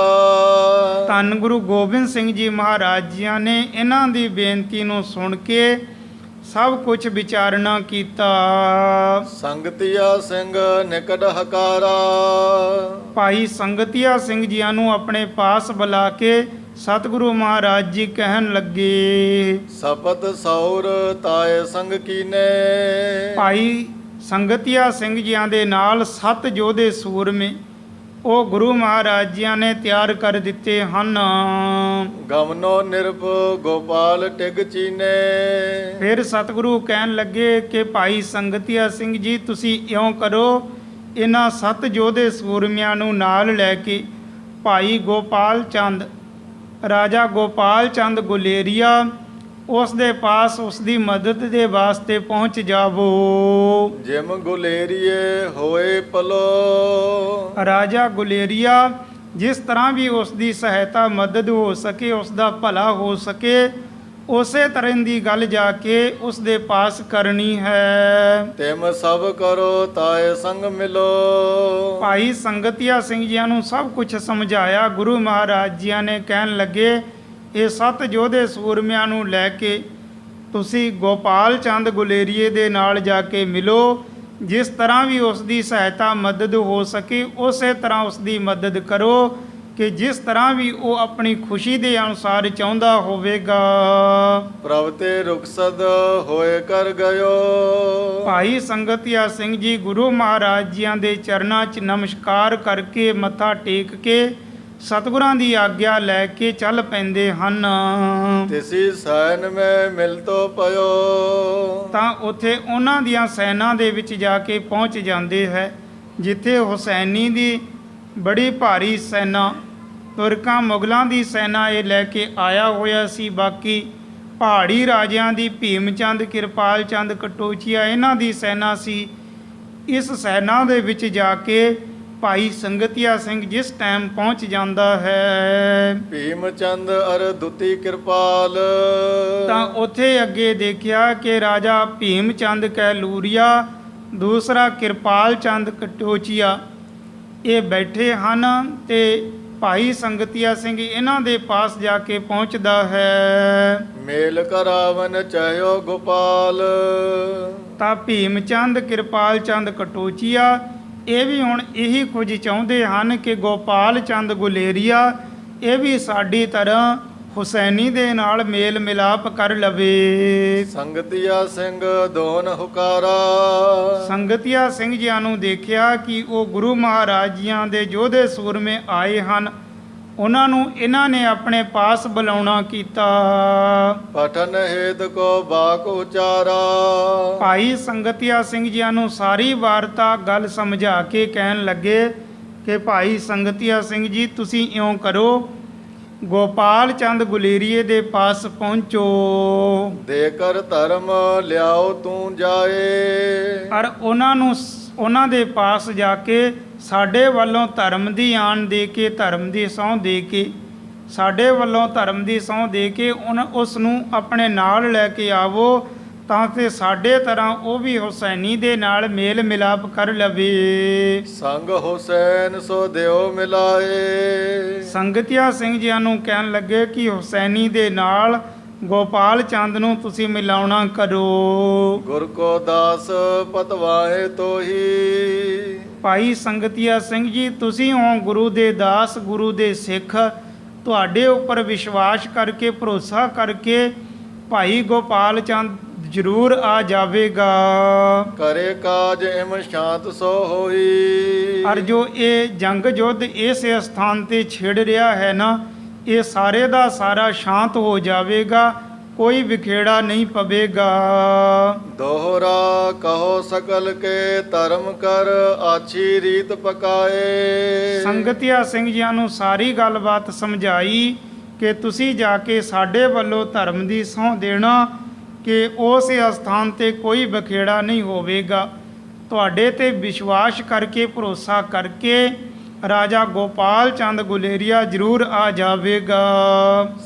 ਧੰਨ ਗੁਰੂ ਗੋਬਿੰਦ ਸਿੰਘ ਜੀ ਮਹਾਰਾਜ ਜੀਆਂ ਨੇ ਇਹਨਾਂ ਦੀ ਬੇਨਤੀ ਨੂੰ ਸੁਣ ਕੇ ਸਭ ਕੁਝ ਵਿਚਾਰਨਾ ਕੀਤਾ। ਸੰਗਤੀਆ ਸਿੰਘ ਨਿਕਟ ਹਕਾਰਾ। ਭਾਈ ਸੰਗਤੀਆ ਸਿੰਘ ਜੀਆਂ ਨੂੰ ਆਪਣੇ ਪਾਸ ਬੁਲਾ ਕੇ ਸਤਿਗੁਰੂ ਮਹਾਰਾਜ ਜੀ ਕਹਿਣ ਲੱਗੇ, ਸਪਤ ਸੌਰ ਤਾਏ ਸੰਗ ਕੀਨੇ। ਭਾਈ ਸੰਗਤੀਆ ਸਿੰਘ ਜੀਆਂ ਦੇ ਨਾਲ 7 ਯੋਧੇ ਸੂਰਮੇ ਉਹ ਗੁਰੂ ਮਹਾਰਾਜ ਜੀਆਂ ਨੇ ਤਿਆਰ ਕਰ ਦਿੱਤੇ ਹਨ। ਗਮਨੋ ਨਿਰਭ ਗੋਪਾਲ ਟਿਗ ਚੀਨੇ। ਫਿਰ ਸਤਿਗੁਰੂ ਕਹਿਣ ਲੱਗੇ ਕਿ ਭਾਈ ਸੰਗਤੀਆ ਸਿੰਘ ਜੀ ਤੁਸੀਂ ਇਉਂ ਕਰੋ, ਇਹਨਾਂ 7 ਯੋਧੇ ਸੂਰਮਿਆਂ ਨੂੰ ਨਾਲ ਲੈ ਕੇ ਭਾਈ ਗੋਪਾਲ ਚੰਦ, ਰਾਜਾ ਗੋਪਾਲ ਚੰਦ ਗੁਲੇਰੀਆ, ਉਸ ਦੇ ਪਾਸ ਉਸ ਦੀ ਮਦਦ ਦੇ ਵਾਸਤੇ ਪਹੁੰਚ ਜਾਵੋ। ਜਿਮ ਗੁਲੇਰੀਏ ਹੋਏ ਪਲੋ। ਰਾਜਾ ਗੁਲੇਰੀਆ ਜਿਸ ਤਰ੍ਹਾਂ ਵੀ ਉਸ ਦੀ ਸਹਾਇਤਾ ਮਦਦ ਹੋ ਸਕੇ, ਉਸ ਦਾ ਭਲਾ ਹੋ ਸਕੇ, ਉਸੇ ਤਰ੍ਹਾਂ ਦੀ ਗੱਲ ਜਾ ਕੇ ਉਸ ਦੇ ਪਾਸ ਕਰਨੀ ਹੈ। ਤਿਮ ਸਭ ਕਰੋ ਤਾਏ ਸੰਗ ਮਿਲੋ। ਭਾਈ ਸੰਗਤੀਆ ਸਿੰਘ ਜੀਆਂ ਨੂੰ ਸਭ ਕੁਝ ਸਮਝਾਇਆ। ਗੁਰੂ ਮਹਾਰਾਜ ਜੀਆਂ ਨੇ ਕਹਿਣ ਲੱਗੇ, ਇਹ 7 ਯੋਧੇ ਸੂਰਮਿਆਂ ਨੂੰ ਲੈ ਕੇ ਤੁਸੀਂ ਗੋਪਾਲ ਚੰਦ ਗੁਲੇਰੀਏ ਦੇ ਨਾਲ ਜਾ ਕੇ ਮਿਲੋ। ਜਿਸ ਤਰ੍ਹਾਂ ਵੀ ਉਸ ਦੀ ਸਹਾਇਤਾ ਮਦਦ ਹੋ ਸਕੇ ਉਸੇ ਤਰ੍ਹਾਂ ਉਸ ਦੀ ਮਦਦ ਕਰੋ, ਕਿ ਜਿਸ ਤਰ੍ਹਾਂ ਵੀ ਉਹ ਆਪਣੀ ਖੁਸ਼ੀ ਦੇ ਅਨੁਸਾਰ ਚਾਹੁੰਦਾ ਹੋਵੇਗਾ। ਪ੍ਰਭ ਤੇ ਰੁਖਸਦ ਹੋਏ ਕਰ ਗਇਓ। ਭਾਈ ਸੰਗਤੀਆ ਸਿੰਘ ਜੀ ਗੁਰੂ ਮਹਾਰਾਜ ਜੀਆਂ ਦੇ ਚਰਨਾਂ 'ਚ ਨਮਸਕਾਰ ਕਰਕੇ ਮੱਥਾ ਟੇਕ ਕੇ ਸਤਿਗੁਰਾਂ ਦੀ ਆਗਿਆ ਲੈ ਕੇ ਚੱਲ ਪੈਂਦੇ ਹਨ। ਤਿਸੀ ਸੈਨ ਮੈਂ ਮਿਲ ਤੋ ਪਇਓ। ਤਾਂ ਉੱਥੇ ਉਹਨਾਂ ਦੀਆਂ ਸੈਨਾ ਦੇ ਵਿੱਚ ਜਾ ਕੇ ਪਹੁੰਚ ਜਾਂਦੇ ਹੈ, ਜਿੱਥੇ ਹੁਸੈਨੀ ਦੀ ਬੜੀ ਭਾਰੀ ਸੈਨਾ, ਤੁਰਕਾਂ ਮੁਗਲਾਂ ਦੀ ਸੈਨਾ ਇਹ ਲੈ ਕੇ ਆਇਆ ਹੋਇਆ ਸੀ। ਬਾਕੀ ਪਹਾੜੀ ਰਾਜਿਆਂ ਦੀ ਭੀਮ ਚੰਦ, ਕਿਰਪਾਲ ਚੰਦ, ਕਟੋਚੀਆ ਇਹਨਾਂ ਦੀ ਸੈਨਾ ਸੀ। ਇਸ ਸੈਨਾ ਦੇ ਵਿੱਚ ਜਾ ਕੇ ਭਾਈ ਸੰਗਤੀਆ ਸਿੰਘ ਜਿਸ ਟਾਈਮ ਪਹੁੰਚ ਜਾਂਦਾ ਹੈ, ਭੀਮ ਚੰਦ ਅਰ ਦੁਤੀ ਕਿਰਪਾਲ। ਤਾਂ ਉੱਥੇ ਅੱਗੇ ਦੇਖਿਆ ਕਿ ਰਾਜਾ ਭੀਮ ਚੰਦ ਕੈਲੂਰੀਆ, ਦੂਸਰਾ ਕਿਰਪਾਲ ਚੰਦ ਕਟੋਚੀਆ ਇਹ ਬੈਠੇ ਹਨ। ਤੇ ਭਾਈ ਸੰਗਤੀਆ ਸਿੰਘ ਇਹਨਾਂ ਦੇ ਪਾਸ ਜਾ ਕੇ ਪਹੁੰਚਦਾ ਹੈ। ਮੇਲ ਕਰਾਵਨ ਚਾਹਿਓ ਗੋਪਾਲ। ਤਾਂ ਭੀਮ ਚੰਦ, ਕਿਰਪਾਲ ਚੰਦ, ਕਟੋਚੀਆ ਇਹ ਵੀ ਹੁਣ ਇਹੀ ਕੁਝ ਚਾਹੁੰਦੇ ਹਨ ਕਿ ਗੋਪਾਲ ਚੰਦ ਗੁਲੇਰੀਆ ਇਹ ਵੀ ਸਾਡੀ ਤਰ੍ਹਾਂ ਹੁਸੈਨੀ ਦੇ ਨਾਲ ਮੇਲ ਮਿਲਾਪ ਕਰ ਲਵੇ। ਸੰਗਤੀਆ ਸਿੰਘ ਦੋਨ ਹੁਕਾਰਾ। ਸੰਗਤੀਆ ਸਿੰਘ ਜੀਆਂ ਨੂੰ ਦੇਖਿਆ ਕਿ ਉਹ ਗੁਰੂ ਮਹਾਰਾਜ ਜੀਆਂ ਦੇ ਯੋਧੇ ਸੂਰਮੇ ਆਏ ਹਨ, ਉਹਨਾਂ ਨੂੰ ਇਹਨਾਂ ਨੇ ਆਪਣੇ ਪਾਸ ਬੁਲਾਉਣਾ ਕੀਤਾ। ਪਠਨ ਹੇਤ ਕੋ ਬਾਕ ਉਚਾਰਾ। ਭਾਈ ਸੰਗਤੀਆ ਸਿੰਘ ਜੀਆਂ ਨੂੰ ਸਾਰੀ ਵਾਰਤਾ ਗੱਲ ਸਮਝਾ ਕੇ ਕਹਿਣ ਲੱਗੇ ਕਿ ਭਾਈ ਸੰਗਤੀਆ ਸਿੰਘ ਜੀ ਤੁਸੀਂ ਇਉਂ ਕਰੋ, ਗੋਪਾਲ ਚੰਦ ਗੁਲੇਰੀਏ ਦੇ ਪਾਸ ਪਹੁੰਚੋ। ਦੇ ਕਰ ਧਰਮ ਲਿਆਓ ਤੂੰ ਜਾਏ। ਔਰ ਉਹਨਾਂ ਦੇ ਪਾਸ ਜਾ ਕੇ ਸਾਡੇ ਵੱਲੋਂ ਧਰਮ ਦੀ ਆਣ ਦੇ ਕੇ, ਧਰਮ ਦੀ ਸਹੁੰ ਦੇ ਕੇ, ਸਾਡੇ ਵੱਲੋਂ ਧਰਮ ਦੀ ਸਹੁੰ ਦੇ ਕੇ ਉਸ ਨੂੰ ਆਪਣੇ ਨਾਲ ਲੈ ਕੇ ਆਵੋ, ਤਾਂ ਕਿ ਸਾਡੇ ਤਰ੍ਹਾਂ ਉਹ ਵੀ ਹੁਸੈਨੀ ਦੇ ਨਾਲ ਮੇਲ ਮਿਲਾਪ ਕਰ ਲਵੇ। ਸੰਗ ਹੁਸੈਨ ਸੋ ਦਿਓ ਮਿਲਾਏ। ਸੰਗਤੀਆ ਸਿੰਘ ਜੀਆਂ ਨੂੰ ਕਹਿਣ ਲੱਗੇ ਕਿ ਹੁਸੈਨੀ ਦੇ ਨਾਲ ਗੋਪਾਲ ਚੰਦ ਨੂੰ ਤੁਸੀਂ ਮਿਲਾਉਣਾ ਕਰੋ। ਗੁਰ ਕੋ ਦਾਸ ਪਤਵਾਏ ਤੋਹੀ। ਭਾਈ ਸੰਗਤੀਆ ਸਿੰਘ ਜੀ ਤੁਸੀਂ ਹੋ ਗੁਰੂ ਦੇ ਦਾਸ, ਗੁਰੂ ਦੇ ਸਿੱਖ, ਤੁਹਾਡੇ ਉੱਪਰ ਵਿਸ਼ਵਾਸ ਕਰਕੇ, ਭਰੋਸਾ ਕਰਕੇ ਭਾਈ ਗੋਪਾਲ ਚੰਦ ਜ਼ਰੂਰ ਆ ਜਾਵੇਗਾ। ਕਰੇ ਕਾਜ ਇਮ ਸ਼ਾਂਤ ਸੋ ਹੋਈ। ਔਰ ਜੋ ਇਹ ਜੰਗ ਯੁੱਧ ਇਸ ਸਥਾਨ ਤੇ ਛਿੜ ਰਿਹਾ ਹੈ ਨਾ, ਇਹ ਸਾਰੇ ਦਾ ਸਾਰਾ ਸ਼ਾਂਤ ਹੋ ਜਾਵੇਗਾ, ਕੋਈ ਵਿਖੇੜਾ ਨਹੀਂ ਪਵੇਗਾ। ਦੋਹਰਾ ਕਹੋ ਸਕਲ ਕੇ ਧਰਮ ਕਰ ਆਛੀ ਰੀਤ ਪਕਾਏ। ਸੰਗਤੀਆ ਸਿੰਘ ਜੀਆਂ ਨੂੰ ਸਾਰੀ ਗੱਲਬਾਤ ਸਮਝਾਈ ਕਿ ਤੁਸੀਂ ਜਾ ਕੇ ਸਾਡੇ ਵੱਲੋਂ ਧਰਮ ਦੀ ਸਹੁੰ ਦੇਣਾ ਕਿ ਉਸ ਅਸਥਾਨ ਤੇ ਕੋਈ ਬਖੇੜਾ ਨਹੀਂ ਹੋਵੇਗਾ। ਤੁਹਾਡੇ ਤੇ ਵਿਸ਼ਵਾਸ ਕਰਕੇ, ਭਰੋਸਾ ਕਰਕੇ ਰਾਜਾ ਗੋਪਾਲ ਚੰਦ ਗੁਲੇਰੀਆ ਜ਼ਰੂਰ ਆ ਜਾਵੇਗਾ।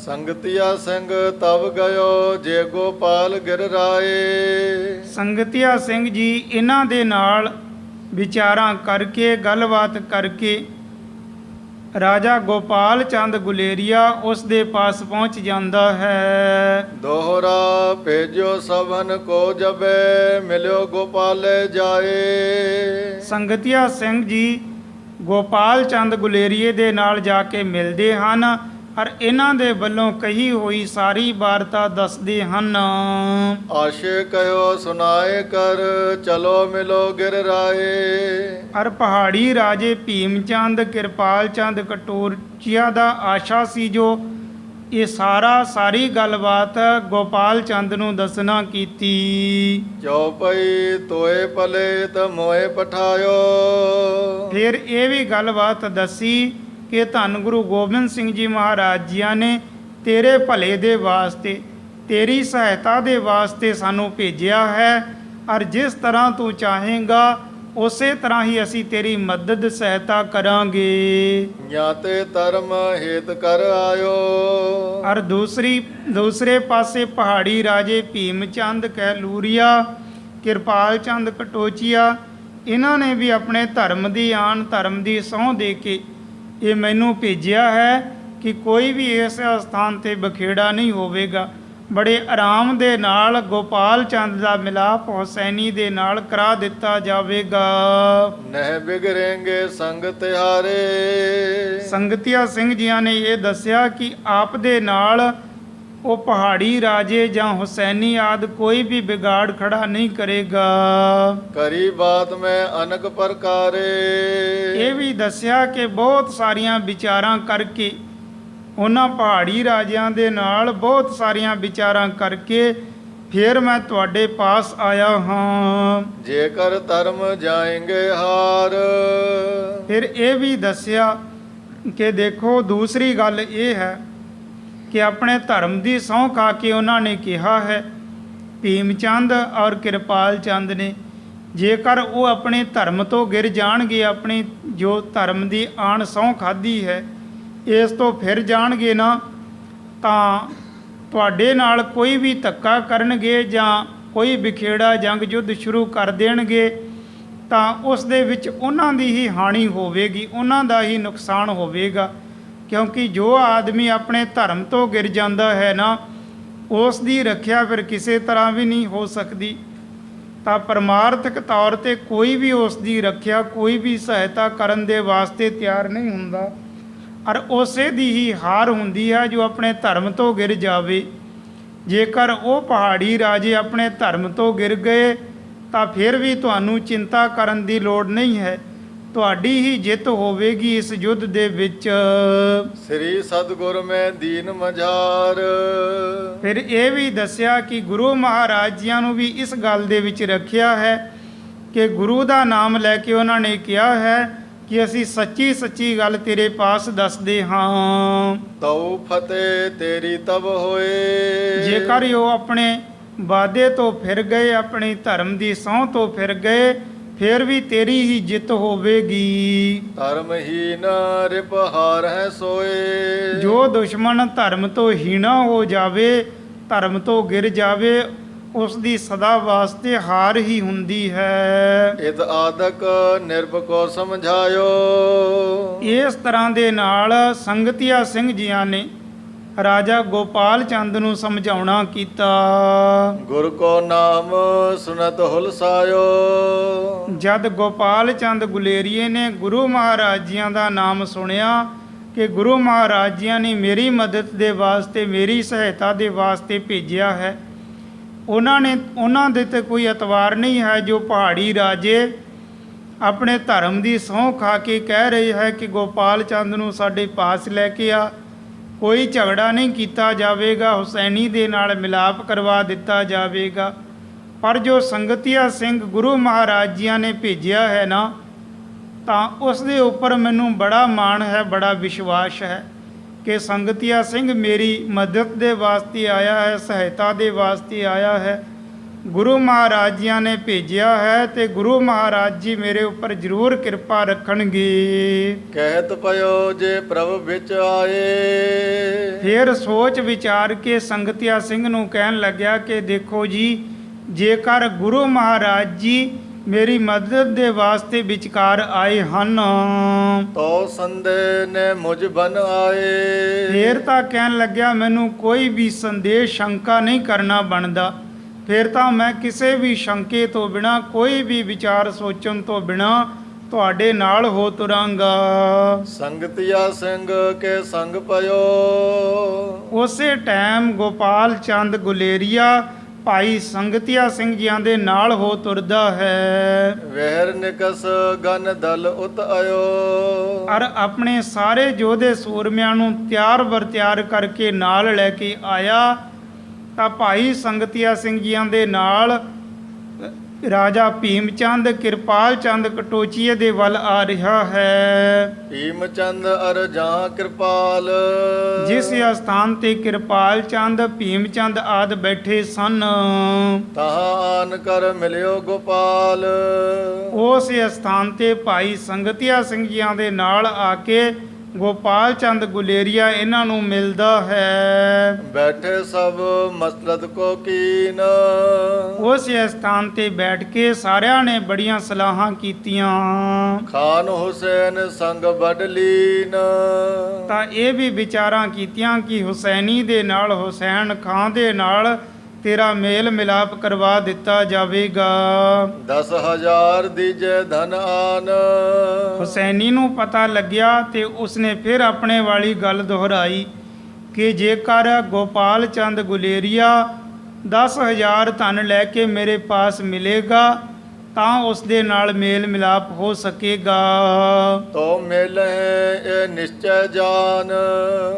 ਸੰਗਤੀਆ ਸਿੰਘ ਤਬ ਗਇਓ ਜੇ ਗੋਪਾਲ ਗਿਰ ਰਾਏ। ਸੰਗਤੀਆ ਸਿੰਘ ਜੀ ਇਹਨਾਂ ਦੇ ਨਾਲ ਵਿਚਾਰਾਂ ਕਰਕੇ ਗੱਲਬਾਤ ਕਰਕੇ ਰਾਜਾ ਗੋਪਾਲ ਚੰਦ ਗੁਲੇਰੀਆ ਉਸ ਦੇ ਪਾਸ ਪਹੁੰਚ ਜਾਂਦਾ ਹੈ। ਦੋਹਰਾ ਭੇਜੋ ਸਭਨ ਕੋ ਜਬੇ ਮਿਲਿਓ ਗੋਪਾਲੇ ਜਾਏ। ਸੰਗਤੀਆ ਸਿੰਘ ਜੀ ਗੋਪਾਲ ਚੰਦ ਗੁਲੇਰੀਏ ਦੇ ਨਾਲ ਜਾ ਕੇ ਮਿਲਦੇ ਹਨ ਔਰ ਇਹਨਾਂ ਦੇ ਵੱਲੋਂ ਕਹੀ ਹੋਈ ਸਾਰੀ ਵਾਰਤਾ ਦੱਸਦੇ ਹਨ। ਆਸ਼ੇ ਕਹਿਓ ਸੁਨਾਏ ਕਰ ਚਲੋ ਮਿਲੋ ਗਿਰ ਰਾਏ। ਔਰ ਪਹਾੜੀ ਰਾਜੇ ਭੀਮ ਚੰਦ ਕਿਰਪਾਲ ਚੰਦ ਕਟੋਰਚੀਆ ਦਾ ਆਸ਼ਾ ਸੀ ਜੋ ਇਹ ਸਾਰੀ ਗੱਲਬਾਤ ਗੋਪਾਲ ਚੰਦ ਨੂੰ ਦੱਸਣਾ ਕੀਤੀ। ਚੌਪਈ ਤੋਏ ਪਲੇ ਤ ਮੋਏ ਪਠਾਇਓ। ਫਿਰ ਇਹ ਵੀ ਗੱਲਬਾਤ ਦੱਸੀ ਕਿ ਧੰਨ ਗੁਰੂ ਗੋਬਿੰਦ ਸਿੰਘ ਜੀ ਮਹਾਰਾਜ ਜੀਆਂ ਨੇ ਤੇਰੇ ਭਲੇ ਦੇ ਵਾਸਤੇ ਤੇਰੀ ਸਹਾਇਤਾ ਦੇ ਵਾਸਤੇ ਸਾਨੂੰ ਭੇਜਿਆ ਹੈ ਔਰ ਜਿਸ ਤਰ੍ਹਾਂ ਤੂੰ ਚਾਹੇਂਗਾ ਉਸੇ ਤਰ੍ਹਾਂ ਹੀ ਅਸੀਂ ਤੇਰੀ ਮਦਦ ਸਹਾਇਤਾ ਕਰਾਂਗੇ। ਜਾਤੇ ਧਰਮ ਹੇਤ ਕਰ ਆਇਓ। ਔਰ ਦੂਸਰੇ ਪਾਸੇ ਪਹਾੜੀ ਰਾਜੇ ਭੀਮ ਚੰਦ ਕਹਿਲੂਰੀਆ ਕਿਰਪਾਲ ਚੰਦ ਕਟੋਚੀਆ ਇਹਨਾਂ ਨੇ ਵੀ ਆਪਣੇ ਧਰਮ ਦੀ ਆਨ ਧਰਮ ਦੀ ਸਹੁੰ ਦੇ ਕੇ ਇਹ ਮੈਨੂੰ ਭੇਜਿਆ ਹੈ ਕਿ ਕੋਈ ਵੀ ਇਸ ਸਥਾਨ 'ਤੇ ਬਖੇੜਾ ਨਹੀਂ ਹੋਵੇਗਾ। ਬੜੇ ਆਰਾਮ ਦੇ ਨਾਲ ਗੋਪਾਲ ਚੰਦ ਦਾ ਮਿਲਾਪ ਹੁਸੈਨੀ ਦੇ ਨਾਲ ਕਰਾ ਦਿੱਤਾ ਜਾਵੇਗਾ। ਨਹਿ ਬਿਗੜेंगे ਸੰਗ ਤਿਹਾਰੇ। ਸੰਗਤੀਆ ਸਿੰਘ ਜੀਆਂ ਨੇ ਇਹ ਦੱਸਿਆ ਕਿ ਆਪ ਦੇ ਨਾਲ ਉਹ ਪਹਾੜੀ ਰਾਜੇ ਜਾਂ ਹੁਸੈਨੀ ਆਦਿ ਕੋਈ ਵੀ ਵਿਗਾੜ ਖੜਾ ਨਹੀਂ ਕਰੇਗਾ। ਕਰੀ ਬਾਤ ਮੈਂ ਅਨਕ ਪ੍ਰਕਾਰੇ। ਇਹ ਵੀ ਦੱਸਿਆ ਕਿ ਬਹੁਤ ਸਾਰੀਆਂ ਵਿਚਾਰਾਂ ਕਰਕੇ ਉਹਨਾਂ ਪਹਾੜੀ ਰਾਜਿਆਂ ਦੇ ਨਾਲ ਬਹੁਤ ਸਾਰੀਆਂ ਵਿਚਾਰਾਂ ਕਰਕੇ ਫਿਰ ਮੈਂ ਤੁਹਾਡੇ ਪਾਸ ਆਇਆ ਹਾਂ। ਜੇਕਰ ਧਰਮ ਜਾਏਂਗੇ ਹਾਰ। ਫਿਰ ਇਹ ਵੀ ਦੱਸਿਆ ਕਿ ਦੇਖੋ ਦੂਸਰੀ ਗੱਲ ਇਹ ਹੈ ਕਿ ਆਪਣੇ ਧਰਮ ਦੀ ਸਹੁੰ ਖਾ ਕੇ ਉਹਨਾਂ ਨੇ ਕਿਹਾ ਹੈ ਭੀਮ ਚੰਦ ਔਰ ਕਿਰਪਾਲ ਚੰਦ ਨੇ ਜੇਕਰ ਉਹ ਆਪਣੇ ਧਰਮ ਤੋਂ ਗਿਰ ਜਾਣਗੇ, ਆਪਣੀ ਜੋ ਧਰਮ ਦੀ ਆਣ ਸਹੁੰ ਖਾਧੀ ਹੈ ਇਸ ਤੋਂ ਫਿਰ ਜਾਣਗੇ ਨਾ ਤਾਂ ਤੁਹਾਡੇ ਨਾਲ ਕੋਈ ਵੀ ਧੱਕਾ ਕਰਨਗੇ ਜਾਂ ਕੋਈ ਵਿਖੇੜਾ ਜੰਗ ਯੁੱਧ ਸ਼ੁਰੂ ਕਰ ਦੇਣਗੇ ਤਾਂ ਉਸ ਦੇ ਵਿੱਚ ਉਹਨਾਂ ਦੀ ਹੀ ਹਾਨੀ ਹੋਵੇਗੀ, ਉਹਨਾਂ ਦਾ ਹੀ ਨੁਕਸਾਨ ਹੋਵੇਗਾ। ਕਿਉਂਕਿ ਜੋ ਆਦਮੀ ਆਪਣੇ ਧਰਮ ਤੋਂ ਗਿਰ ਜਾਂਦਾ ਹੈ ਨਾ ਉਸ ਦੀ ਰੱਖਿਆ ਫਿਰ ਕਿਸੇ ਤਰ੍ਹਾਂ ਵੀ ਨਹੀਂ ਹੋ ਸਕਦੀ। ਤਾਂ ਪਰਮਾਰਥਕ ਤੌਰ 'ਤੇ ਕੋਈ ਵੀ ਉਸ ਦੀ ਰੱਖਿਆ ਕੋਈ ਵੀ ਸਹਾਇਤਾ ਕਰਨ ਦੇ ਵਾਸਤੇ ਤਿਆਰ ਨਹੀਂ ਹੁੰਦਾ ਔਰ ਉਸੇ ਦੀ ਹੀ ਹਾਰ ਹੁੰਦੀ ਹੈ ਜੋ ਆਪਣੇ ਧਰਮ ਤੋਂ ਗਿਰ ਜਾਵੇ। ਜੇਕਰ ਉਹ ਪਹਾੜੀ ਰਾਜੇ ਆਪਣੇ ਧਰਮ ਤੋਂ ਗਿਰ ਗਏ ਤਾਂ ਫਿਰ ਵੀ ਤੁਹਾਨੂੰ ਚਿੰਤਾ ਕਰਨ ਦੀ ਲੋੜ ਨਹੀਂ ਹੈ, ਤੁਹਾਡੀ ਹੀ ਜਿੱਤ ਹੋਵੇਗੀ ਇਸ ਯੁੱਧ ਦੇ ਵਿੱਚ। ਸ੍ਰੀ ਸਤਿਗੁਰ ਮੈਂ ਦੀਨ ਮਝਾਰ। ਫਿਰ ਇਹ ਵੀ ਦੱਸਿਆ ਕਿ ਗੁਰੂ ਮਹਾਰਾਜ ਜੀਆਂ ਨੂੰ ਵੀ ਇਸ ਗੱਲ ਦੇ ਵਿੱਚ ਰੱਖਿਆ ਹੈ ਕਿ ਗੁਰੂ ਦਾ ਨਾਮ ਲੈ ਕੇ ਉਹਨਾਂ ਨੇ ਕਿਹਾ ਹੈ ਕਿ ਅਸੀਂ ਸੱਚੀ ਗੱਲ ਤੇਰੇ ਪਾਸ ਦੱਸਦੇ ਹਾਂ। ਤਉ ਫਤਿਹ ਤੇਰੀ ਤਬ ਹੋਏ। ਜੇਕਰ ਉਹ ਆਪਣੇ ਵਾਅਦੇ ਤੋਂ ਫਿਰ ਗਏ, ਆਪਣੀ ਧਰਮ ਦੀ ਸਹੁੰ ਤੋਂ ਫਿਰ ਗਏ ਫਿਰ ਵੀ ਤੇਰੀ ਹੀ ਜਿੱਤ ਹੋਵੇਗੀ। ਧਰਮਹੀਨ ਰਿਪਹਾਰ ਹੈ ਸੋਏ। ਜੋ ਦੁਸ਼ਮਣ ਧਰਮ ਤੋਂ ਹੀਣਾ ਹੋ ਜਾਵੇ, ਧਰਮ ਤੋਂ ਗਿਰ ਜਾਵੇ ਉਸ ਦੀ ਸਦਾ ਵਾਸਤੇ ਹਾਰ ਹੀ ਹੁੰਦੀ ਹੈ। ਇਤ ਆਦਕ ਨਿਰਭਕੋ ਸਮਝਾਇਓ। ਇਸ ਤਰ੍ਹਾਂ ਦੇ ਨਾਲ ਸੰਗਤੀਆ ਸਿੰਘ ਜੀਆਂ ਨੇ ਰਾਜਾ ਗੋਪਾਲ ਚੰਦ ਨੂੰ ਸਮਝਾਉਣਾ ਕੀਤਾ। ਗੁਰ ਕੋ ਨਾਮ ਸੁਨਤ ਹੁਲਸਾਇਓ। ਜਦ ਗੋਪਾਲ ਚੰਦ ਗੁਲੇਰੀਏ ਨੇ ਗੁਰੂ ਮਹਾਰਾਜ ਜੀਆਂ ਦਾ ਨਾਮ ਸੁਣਿਆ ਕਿ ਗੁਰੂ ਮਹਾਰਾਜ ਜੀਆਂ ਨੇ ਮੇਰੀ ਮਦਦ ਦੇ ਵਾਸਤੇ ਮੇਰੀ ਸਹਾਇਤਾ ਦੇ ਵਾਸਤੇ ਭੇਜਿਆ ਹੈ, ਉਹਨਾਂ ਦੇ ਤੇ ਕੋਈ ਇਤਬਾਰ ਨਹੀਂ ਹੈ ਜੋ ਪਹਾੜੀ ਰਾਜੇ ਆਪਣੇ ਧਰਮ ਦੀ ਸਹੁੰ ਖਾ ਕੇ ਕਹਿ ਰਹੇ ਹੈ ਕਿ ਗੋਪਾਲ ਚੰਦ ਨੂੰ ਸਾਡੇ ਪਾਸ ਲੈ ਕੇ ਆ, ਕੋਈ ਝਗੜਾ ਨਹੀਂ ਕੀਤਾ ਜਾਵੇਗਾ, ਹੁਸੈਨੀ ਦੇ ਨਾਲ ਮਿਲਾਪ ਕਰਵਾ ਦਿੱਤਾ ਜਾਵੇਗਾ। ਪਰ ਜੋ ਸੰਗਤੀਆ ਸਿੰਘ ਗੁਰੂ ਮਹਾਰਾਜ ਜੀਆਂ ਨੇ ਭੇਜਿਆ ਹੈ ਨਾ ਤਾਂ ਉਸ ਦੇ ਉੱਪਰ ਮੈਨੂੰ ਬੜਾ ਮਾਣ ਹੈ, ਬੜਾ ਵਿਸ਼ਵਾਸ ਹੈ ਕਿ ਸੰਗਤੀਆ ਸਿੰਘ ਮੇਰੀ ਮਦਦ ਦੇ ਵਾਸਤੇ ਆਇਆ ਹੈ, ਸਹਾਇਤਾ ਦੇ ਵਾਸਤੇ ਆਇਆ ਹੈ ਗੁਰੂ ਮਹਾਰਾਜ ਜੀਆਂ ਨੇ ਭੇਜਿਆ ਹੈ ਤੇ ਗੁਰੂ ਮਹਾਰਾਜ ਜੀ ਮੇਰੇ ਉੱਪਰ ਜ਼ਰੂਰ ਕਿਰਪਾ ਰੱਖਣਗੇ। ਕਹਿਤ ਪਇਓ ਜੇ ਪ੍ਰਭ ਵਿੱਚ ਆਏ। ਫਿਰ ਸੋਚ ਵਿਚਾਰ ਕੇ ਸੰਗਤਿਆ ਸਿੰਘ ਨੂੰ ਕਹਿਣ ਲੱਗਿਆ ਕਿ ਦੇਖੋ ਜੀ, ਜੇਕਰ ਗੁਰੂ ਮਹਾਰਾਜ ਜੀ ਮੇਰੀ ਮਦਦ ਦੇ ਵਾਸਤੇ ਵਿਚਕਾਰ ਆਏ ਹਨ ਤੋ ਸੰਦੇ ਨੇ ਮੁਝ ਬਨ ਆਏ। ਫਿਰ ਤਾਂ ਕਹਿਣ ਲੱਗਿਆ ਮੈਨੂੰ ਕੋਈ ਵੀ ਸੰਦੇਸ਼ ਸ਼ੰਕਾ ਨਹੀਂ ਕਰਨਾ ਬਣਦਾ। ਫਿਰ ਤਾਂ ਮੈਂ ਕਿਸੇ ਵੀ ਸ਼ੰਕੇ ਤੋਂ ਬਿਨਾ, ਕੋਈ ਵੀ ਵਿਚਾਰ ਸੋਚਣ ਤੋਂ ਬਿਨਾ ਤੁਹਾਡੇ ਨਾਲ ਹੋ ਤੁਰਾਂਗਾ। ਸੰਗਤਿਆ ਸਿੰਘ ਕੇ ਸੰਗ ਪਇਓ। ਉਸੇ ਟਾਈਮ ਗੋਪਾਲ ਚੰਦ ਗੁਲੇਰੀਆ ਭਾਈ ਸੰਗਤਿਆ ਸਿੰਘ ਜੀਆਂ ਦੇ ਨਾਲ ਹੋ ਤੁਰਦਾ ਹੈ। ਵਹਿਰ ਨਿਕਸ ਗਨ ਦਲ ਉਤ ਆਇਓ। ਔਰ ਆਪਣੇ ਸਾਰੇ ਯੋਧੇ ਸੂਰਮਿਆਂ ਨੂੰ ਤਿਆਰ ਬਰ ਤਿਆਰ ਕਰਕੇ ਨਾਲ ਲੈ ਕੇ ਆਇਆ। ਤਾਂ ਭਾਈ ਸੰਗਤਿਆ ਸਿੰਘ ਜੀਆਂ ਦੇ ਨਾਲ ਰਾਜਾ ਭੀਮ ਚੰਦ ਕਿਰਪਾਲ ਚੰਦ ਕਟੋਚੀਏ ਦੇ ਵੱਲ ਆ ਰਿਹਾ ਹੈ। ਭੀਮ ਚੰਦ ਅਰ ਜਾਂ ਕਿਰਪਾਲ। ਜਿਸ ਸਥਾਨ ਤੇ ਕਿਰਪਾਲ ਚੰਦ ਭੀਮ ਚੰਦ ਆਦਿ ਬੈਠੇ ਸਨ ਤਹਾਂ ਆਨ ਕਰ ਮਿਲਿਓ ਗੋਪਾਲ। ਉਸ ਸਥਾਨ ਤੇ ਭਾਈ ਸੰਗਤਿਆ ਸਿੰਘ ਜੀਆਂ ਦੇ ਨਾਲ ਆ ਕੇ ਗੋਪਾਲ ਚੰਦ ਗੁਲੇਰੀਆ ਇਹਨਾਂ ਨੂੰ ਮਿਲਦਾ ਹੈ। ਬੈਠੇ ਸਭ ਮਸਲਤ ਕੋ ਕੀਨ। ਉਸ ਸਥਾਨ ਤੇ ਬੈਠ ਕੇ ਸਾਰਿਆਂ ਨੇ ਬੜੀਆਂ ਸਲਾਹਾਂ ਕੀਤੀਆਂ। ਖਾਨ ਹੁਸੈਨ ਸੰਗ ਬੜ ਲੀਨ। ਤਾਂ ਇਹ ਵੀ ਵਿਚਾਰਾਂ ਕੀਤੀਆਂ ਕਿ ਹੁਸੈਨੀ ਦੇ ਨਾਲ, ਹੁਸੈਨ ਖਾਂ ਦੇ ਨਾਲ ਤੇਰਾ ਮੇਲ ਮਿਲਾਪ ਕਰਵਾ ਦਿੱਤਾ ਜਾਵੇਗਾ। 10,000 ਦੀਜੇ ਧਨ ਆਨ। ਹੁਸੈਨੀ ਨੂੰ ਪਤਾ ਲੱਗਿਆ ਤੇ ਉਸਨੇ ਫਿਰ ਆਪਣੇ ਵਾਲੀ ਗੱਲ ਦੁਹਰਾਈ ਕਿ ਜੇਕਰ ਗੋਪਾਲ ਚੰਦ ਗੁਲੇਰੀਆ 10,000 ਧਨ ਲੈ ਕੇ ਮੇਰੇ ਪਾਸ ਮਿਲੇਗਾ ਤਾਂ ਉਸ ਦੇ ਨਾਲ ਮੇਲ ਮਿਲਾਪ ਹੋ ਸਕੇਗਾ। ਤੋ ਮਿਲੇ ਇਹ ਨਿਸ਼ਚੈ ਜਾਨ।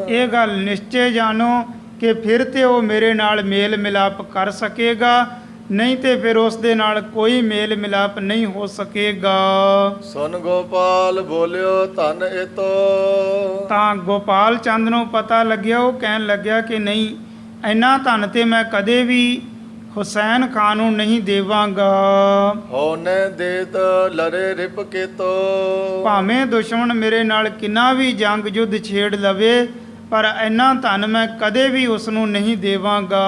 ਇਹ ਗੱਲ ਨਿਸ਼ਚੈ ਜਾਣੋ ਕਿ ਫਿਰ ਤੇ ਉਹ ਮੇਰੇ ਨਾਲ ਮੇਲ ਮਿਲਾਪ ਕਰ ਸਕੇਗਾ, ਨਹੀਂ ਤੇ ਫਿਰ ਉਸ ਦੇ ਨਾਲ ਕੋਈ ਮੇਲ ਮਿਲਾਪ ਨਹੀਂ ਹੋ ਸਕੇਗਾ। ਸੁਨ ਗੋਪਾਲ ਬੋਲਿਓ ਧਨ ਇਤੋ। ਤਾਂ ਗੋਪਾਲ ਚੰਦ ਨੂੰ ਪਤਾ ਲੱਗਿਆ, ਉਹ ਕਹਿਣ ਲੱਗਿਆ ਕਿ ਨਹੀਂ, ਇੰਨਾ ਧਨ ਤੇ ਮੈਂ ਕਦੇ ਵੀ ਹੁਸੈਨ ਖਾਨ ਨੂੰ ਨਹੀਂ ਦੇਵਾਂਗਾ। ਹੋਨੇ ਦੇਤ ਲਰੇ ਰਿਪ ਕੇਤੋ। ਭਾਵੇਂ ਦੁਸ਼ਮਣ ਮੇਰੇ ਨਾਲ ਕਿੰਨਾ ਵੀ ਜੰਗ ਯੁੱਧ ਛੇੜ ਲਵੇ, ਪਰ ਇੰਨਾ ਧਨ ਮੈਂ ਕਦੇ ਵੀ ਉਸ ਨੂੰ ਨਹੀਂ ਦੇਵਾਂਗਾ।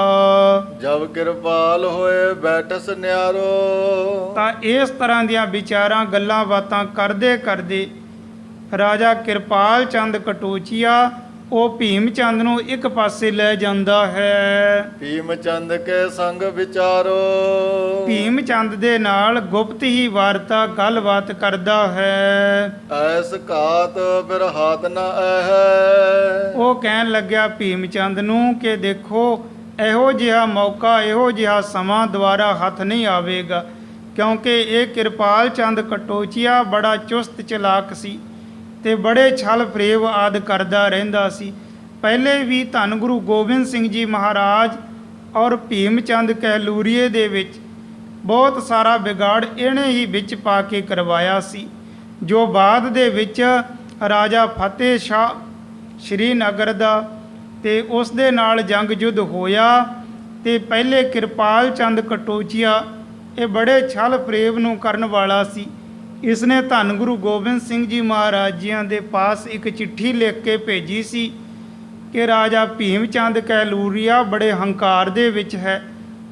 ਜਬ ਕਿਰਪਾਲ ਹੋਏ ਬੈਠਸ ਨਿਆਰੋ। ਤਾਂ ਇਸ ਤਰ੍ਹਾਂ ਦੀਆਂ ਵਿਚਾਰਾਂ ਗੱਲਾਂ ਬਾਤਾਂ ਕਰਦੇ ਕਰਦੇ ਰਾਜਾ ਕਿਰਪਾਲ ਚੰਦ ਕਟੋਚੀਆ ਉਹ ਭੀਮ ਚੰਦ ਨੂੰ ਇੱਕ ਪਾਸੇ ਲੈ ਜਾਂਦਾ ਹੈ। ਭੀਮ ਚੰਦ ਕੇ ਸੰਗ ਵਿਚਾਰੋ। ਭੀਮ ਚੰਦ ਦੇ ਨਾਲ ਗੁਪਤ ਹੀ ਵਾਰਤਾ ਗੱਲਬਾਤ ਕਰਦਾ ਹੈ। ਐਸ ਘਾਤ ਫਿਰ ਹਾਥ ਨਾ ਐ। ਉਹ ਕਹਿਣ ਲੱਗਿਆ ਭੀਮ ਚੰਦ ਨੂੰ ਕਿ ਦੇਖੋ, ਇਹੋ ਜਿਹਾ ਮੌਕਾ, ਇਹੋ ਜਿਹਾ ਸਮਾਂ ਦੁਬਾਰਾ ਹੱਥ ਨਹੀਂ ਆਵੇਗਾ, ਕਿਉਂਕਿ ਇਹ ਕਿਰਪਾਲ ਚੰਦ ਕਟੋਚੀਆ ਬੜਾ ਚੁਸਤ ਚਲਾਕ ਸੀ ਤੇ ਬੜੇ ਛਲ ਫਰੇਬ ਆਦਿ ਕਰਦਾ ਰਹਿੰਦਾ ਸੀ। ਪਹਿਲੇ ਵੀ ਧੰਨ ਗੁਰੂ ਗੋਬਿੰਦ ਸਿੰਘ ਜੀ ਮਹਾਰਾਜ ਔਰ ਭੀਮ ਚੰਦ ਕਹਿਲੂਰੀਏ ਦੇ ਵਿੱਚ ਬਹੁਤ ਸਾਰਾ ਵਿਗਾੜ ਇਹਨੇ ਹੀ ਵਿੱਚ ਪਾ ਕੇ ਕਰਵਾਇਆ ਸੀ, ਜੋ ਬਾਅਦ ਦੇ ਵਿੱਚ ਰਾਜਾ ਫਤਿਹ ਸ਼ਾਹ ਸ਼੍ਰੀਨਗਰ ਦਾ ਤੇ ਉਸ ਦੇ ਨਾਲ ਜੰਗ ਯੁੱਧ ਹੋਇਆ ਤੇ ਪਹਿਲੇ ਕਿਰਪਾਲ ਚੰਦ ਕਟੋਚੀਆ ਇਹ ਬੜੇ ਛਲ ਫਰੇਬ ਨੂੰ ਕਰਨ ਵਾਲਾ ਸੀ। ਇਸਨੇ ਧੰਨ ਗੁਰੂ ਗੋਬਿੰਦ ਸਿੰਘ ਜੀ ਮਹਾਰਾਜ ਜੀਆਂ ਦੇ ਪਾਸ ਇੱਕ ਚਿੱਠੀ ਲਿਖ ਕੇ ਭੇਜੀ ਸੀ ਕਿ ਰਾਜਾ ਭੀਮ ਚੰਦ ਕਹਿਲੂਰੀਆ ਬੜੇ ਹੰਕਾਰ ਦੇ ਵਿੱਚ ਹੈ।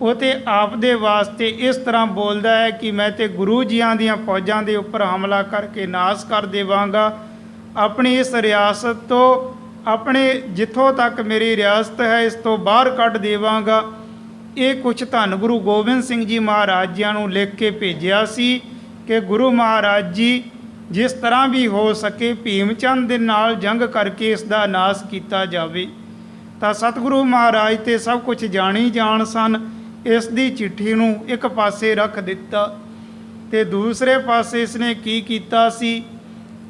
ਉਹ ਤੇ ਆਪ ਦੇ ਵਾਸਤੇ ਇਸ ਤਰ੍ਹਾਂ ਬੋਲਦਾ ਹੈ ਕਿ ਮੈਂ ਤੇ ਗੁਰੂ ਜੀਆਂ ਦੀਆਂ ਫੌਜਾਂ ਦੇ ਉੱਪਰ ਹਮਲਾ ਕਰਕੇ ਨਾਸ਼ ਕਰ ਦੇਵਾਂਗਾ, ਆਪਣੀ ਇਸ ਰਿਆਸਤ ਤੋਂ, ਆਪਣੇ ਜਿੱਥੋਂ ਤੱਕ ਮੇਰੀ ਰਿਆਸਤ ਹੈ ਇਸ ਤੋਂ ਬਾਹਰ ਕੱਢ ਦੇਵਾਂਗਾ। ਇਹ ਕੁਛ ਧੰਨ ਗੁਰੂ ਗੋਬਿੰਦ ਸਿੰਘ ਜੀ ਮਹਾਰਾਜ ਜੀਆਂ ਨੂੰ ਲਿਖ ਕੇ ਭੇਜਿਆ ਸੀ ਕਿ ਗੁਰੂ ਮਹਾਰਾਜ ਜੀ ਜਿਸ ਤਰ੍ਹਾਂ ਵੀ ਹੋ ਸਕੇ ਭੀਮ ਚੰਦ ਦੇ ਨਾਲ ਜੰਗ ਕਰਕੇ ਇਸ ਦਾ ਨਾਸ਼ ਕੀਤਾ ਜਾਵੇ। ਤਾਂ ਸਤਿਗੁਰੂ ਮਹਾਰਾਜ ਤੇ ਸਭ ਕੁਝ ਜਾਣੀ ਜਾਣ ਸਨ। ਇਸ ਦੀ ਚਿੱਠੀ ਨੂੰ ਇੱਕ ਪਾਸੇ ਰੱਖ ਦਿੱਤਾ ਤੇ ਦੂਸਰੇ ਪਾਸੇ ਇਸਨੇ ਕੀ ਕੀਤਾ ਸੀ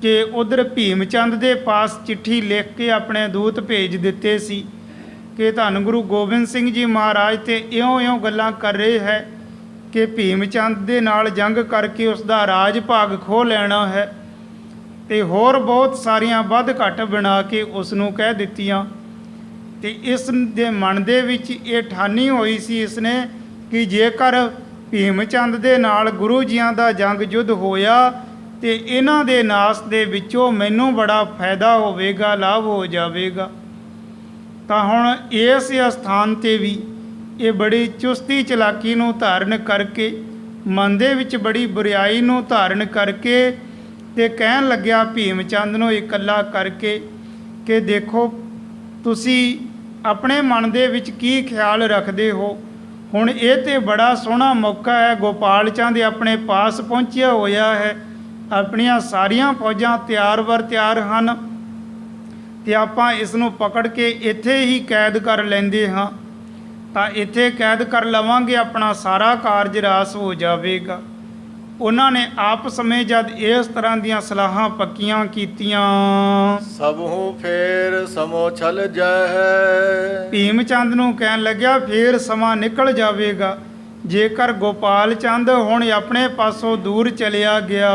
ਕਿ ਉਧਰ ਭੀਮ ਚੰਦ ਦੇ ਪਾਸ ਚਿੱਠੀ ਲਿਖ ਕੇ ਆਪਣੇ ਦੂਤ ਭੇਜ ਦਿੱਤੇ ਸੀ ਕਿ ਧੰਨ ਗੁਰੂ ਗੋਬਿੰਦ ਸਿੰਘ ਜੀ ਮਹਾਰਾਜ ਤੇ ਇਉਂ ਗੱਲਾਂ ਕਰ ਰਹੇ ਹੈ ਕਿ ਭੀਮ ਚੰਦ ਦੇ ਨਾਲ ਜੰਗ ਕਰਕੇ ਉਸ ਦਾ ਰਾਜ ਭਾਗ ਖੋਹ ਲੈਣਾ ਹੈ ਤੇ ਹੋਰ ਬਹੁਤ ਸਾਰੀਆਂ ਵੱਧ ਘੱਟ ਬਣਾ ਕੇ ਉਸ ਨੂੰ ਕਹਿ ਦਿੱਤੀਆਂ। ਤੇ ਇਸ ਦੇ ਮਨ ਦੇ ਵਿੱਚ ਇਹ ਠਾਨੀ ਹੋਈ ਸੀ ਇਸਨੇ ਕਿ ਜੇਕਰ ਭੀਮ ਚੰਦ ਦੇ ਨਾਲ ਗੁਰੂ ਜੀਆਂ ਦਾ ਜੰਗ ਯੁੱਧ ਹੋਇਆ ਤੇ ਇਹਨਾਂ ਦੇ ਨਾਸ ਦੇ ਵਿੱਚੋਂ ਮੈਨੂੰ ਬੜਾ ਫਾਇਦਾ ਹੋਵੇਗਾ, ਲਾਭ ਹੋ ਜਾਵੇਗਾ। ਤਾਂ ਹੁਣ ਇਸ ਸਥਾਨ ਤੇ ਵੀ ਇਹ ਬੜੀ ਚੁਸਤੀ ਚਲਾਕੀ ਨੂੰ ਧਾਰਨ ਕਰਕੇ, ਮਨ ਦੇ ਵਿੱਚ ਬੜੀ ਬੁਰਾਈ ਨੂੰ ਧਾਰਨ ਕਰਕੇ ਤੇ ਕਹਿਣ ਲੱਗਿਆ ਭੀਮ ਚੰਦ ਨੂੰ ਇਕੱਲਾ ਕਰਕੇ ਕਿ ਦੇਖੋ ਤੁਸੀਂ ਆਪਣੇ ਮਨ ਦੇ ਵਿੱਚ ਕੀ ਖਿਆਲ ਰੱਖਦੇ ਹੋ। ਹੁਣ ਇਹ ਤੇ ਬੜਾ ਸੋਹਣਾ ਮੌਕਾ ਹੈ, ਗੋਪਾਲ ਚੰਦ ਆਪਣੇ ਪਾਸ ਪਹੁੰਚਿਆ ਹੋਇਆ ਹੈ, ਆਪਣੀਆਂ ਸਾਰੀਆਂ ਫੌਜਾਂ ਤਿਆਰ ਬਰ ਤਿਆਰ ਹਨ ਤੇ ਆਪਾਂ ਇਸ ਨੂੰ ਪਕੜ ਕੇ ਇੱਥੇ ਹੀ ਕੈਦ ਕਰ ਲੈਂਦੇ ਹਾਂ। ਤਾਂ ਇੱਥੇ ਕੈਦ ਕਰ ਲਵਾਂਗੇ, ਆਪਣਾ ਸਾਰਾ ਕਾਰਜ ਰਾਸ ਹੋ ਜਾਵੇਗਾ। ਉਹਨਾਂ ਨੇ ਆਪ ਸਮੇਂ ਜਦ ਇਸ ਤਰ੍ਹਾਂ ਦੀਆਂ ਸਲਾਹਾਂ ਪੱਕੀਆਂ ਕੀਤੀਆਂ, ਸਭੂ ਫੇਰ ਸਮੋ ਛਲ ਜਾਏ। ਭੀਮ ਚੰਦ ਨੂੰ ਕਹਿਣ ਲੱਗਿਆ ਫੇਰ ਸਮਾਂ ਨਿਕਲ ਜਾਵੇਗਾ। ਜੇਕਰ ਗੋਪਾਲ ਚੰਦ ਹੁਣ ਆਪਣੇ ਪਾਸੋਂ ਦੂਰ ਚਲਿਆ ਗਿਆ।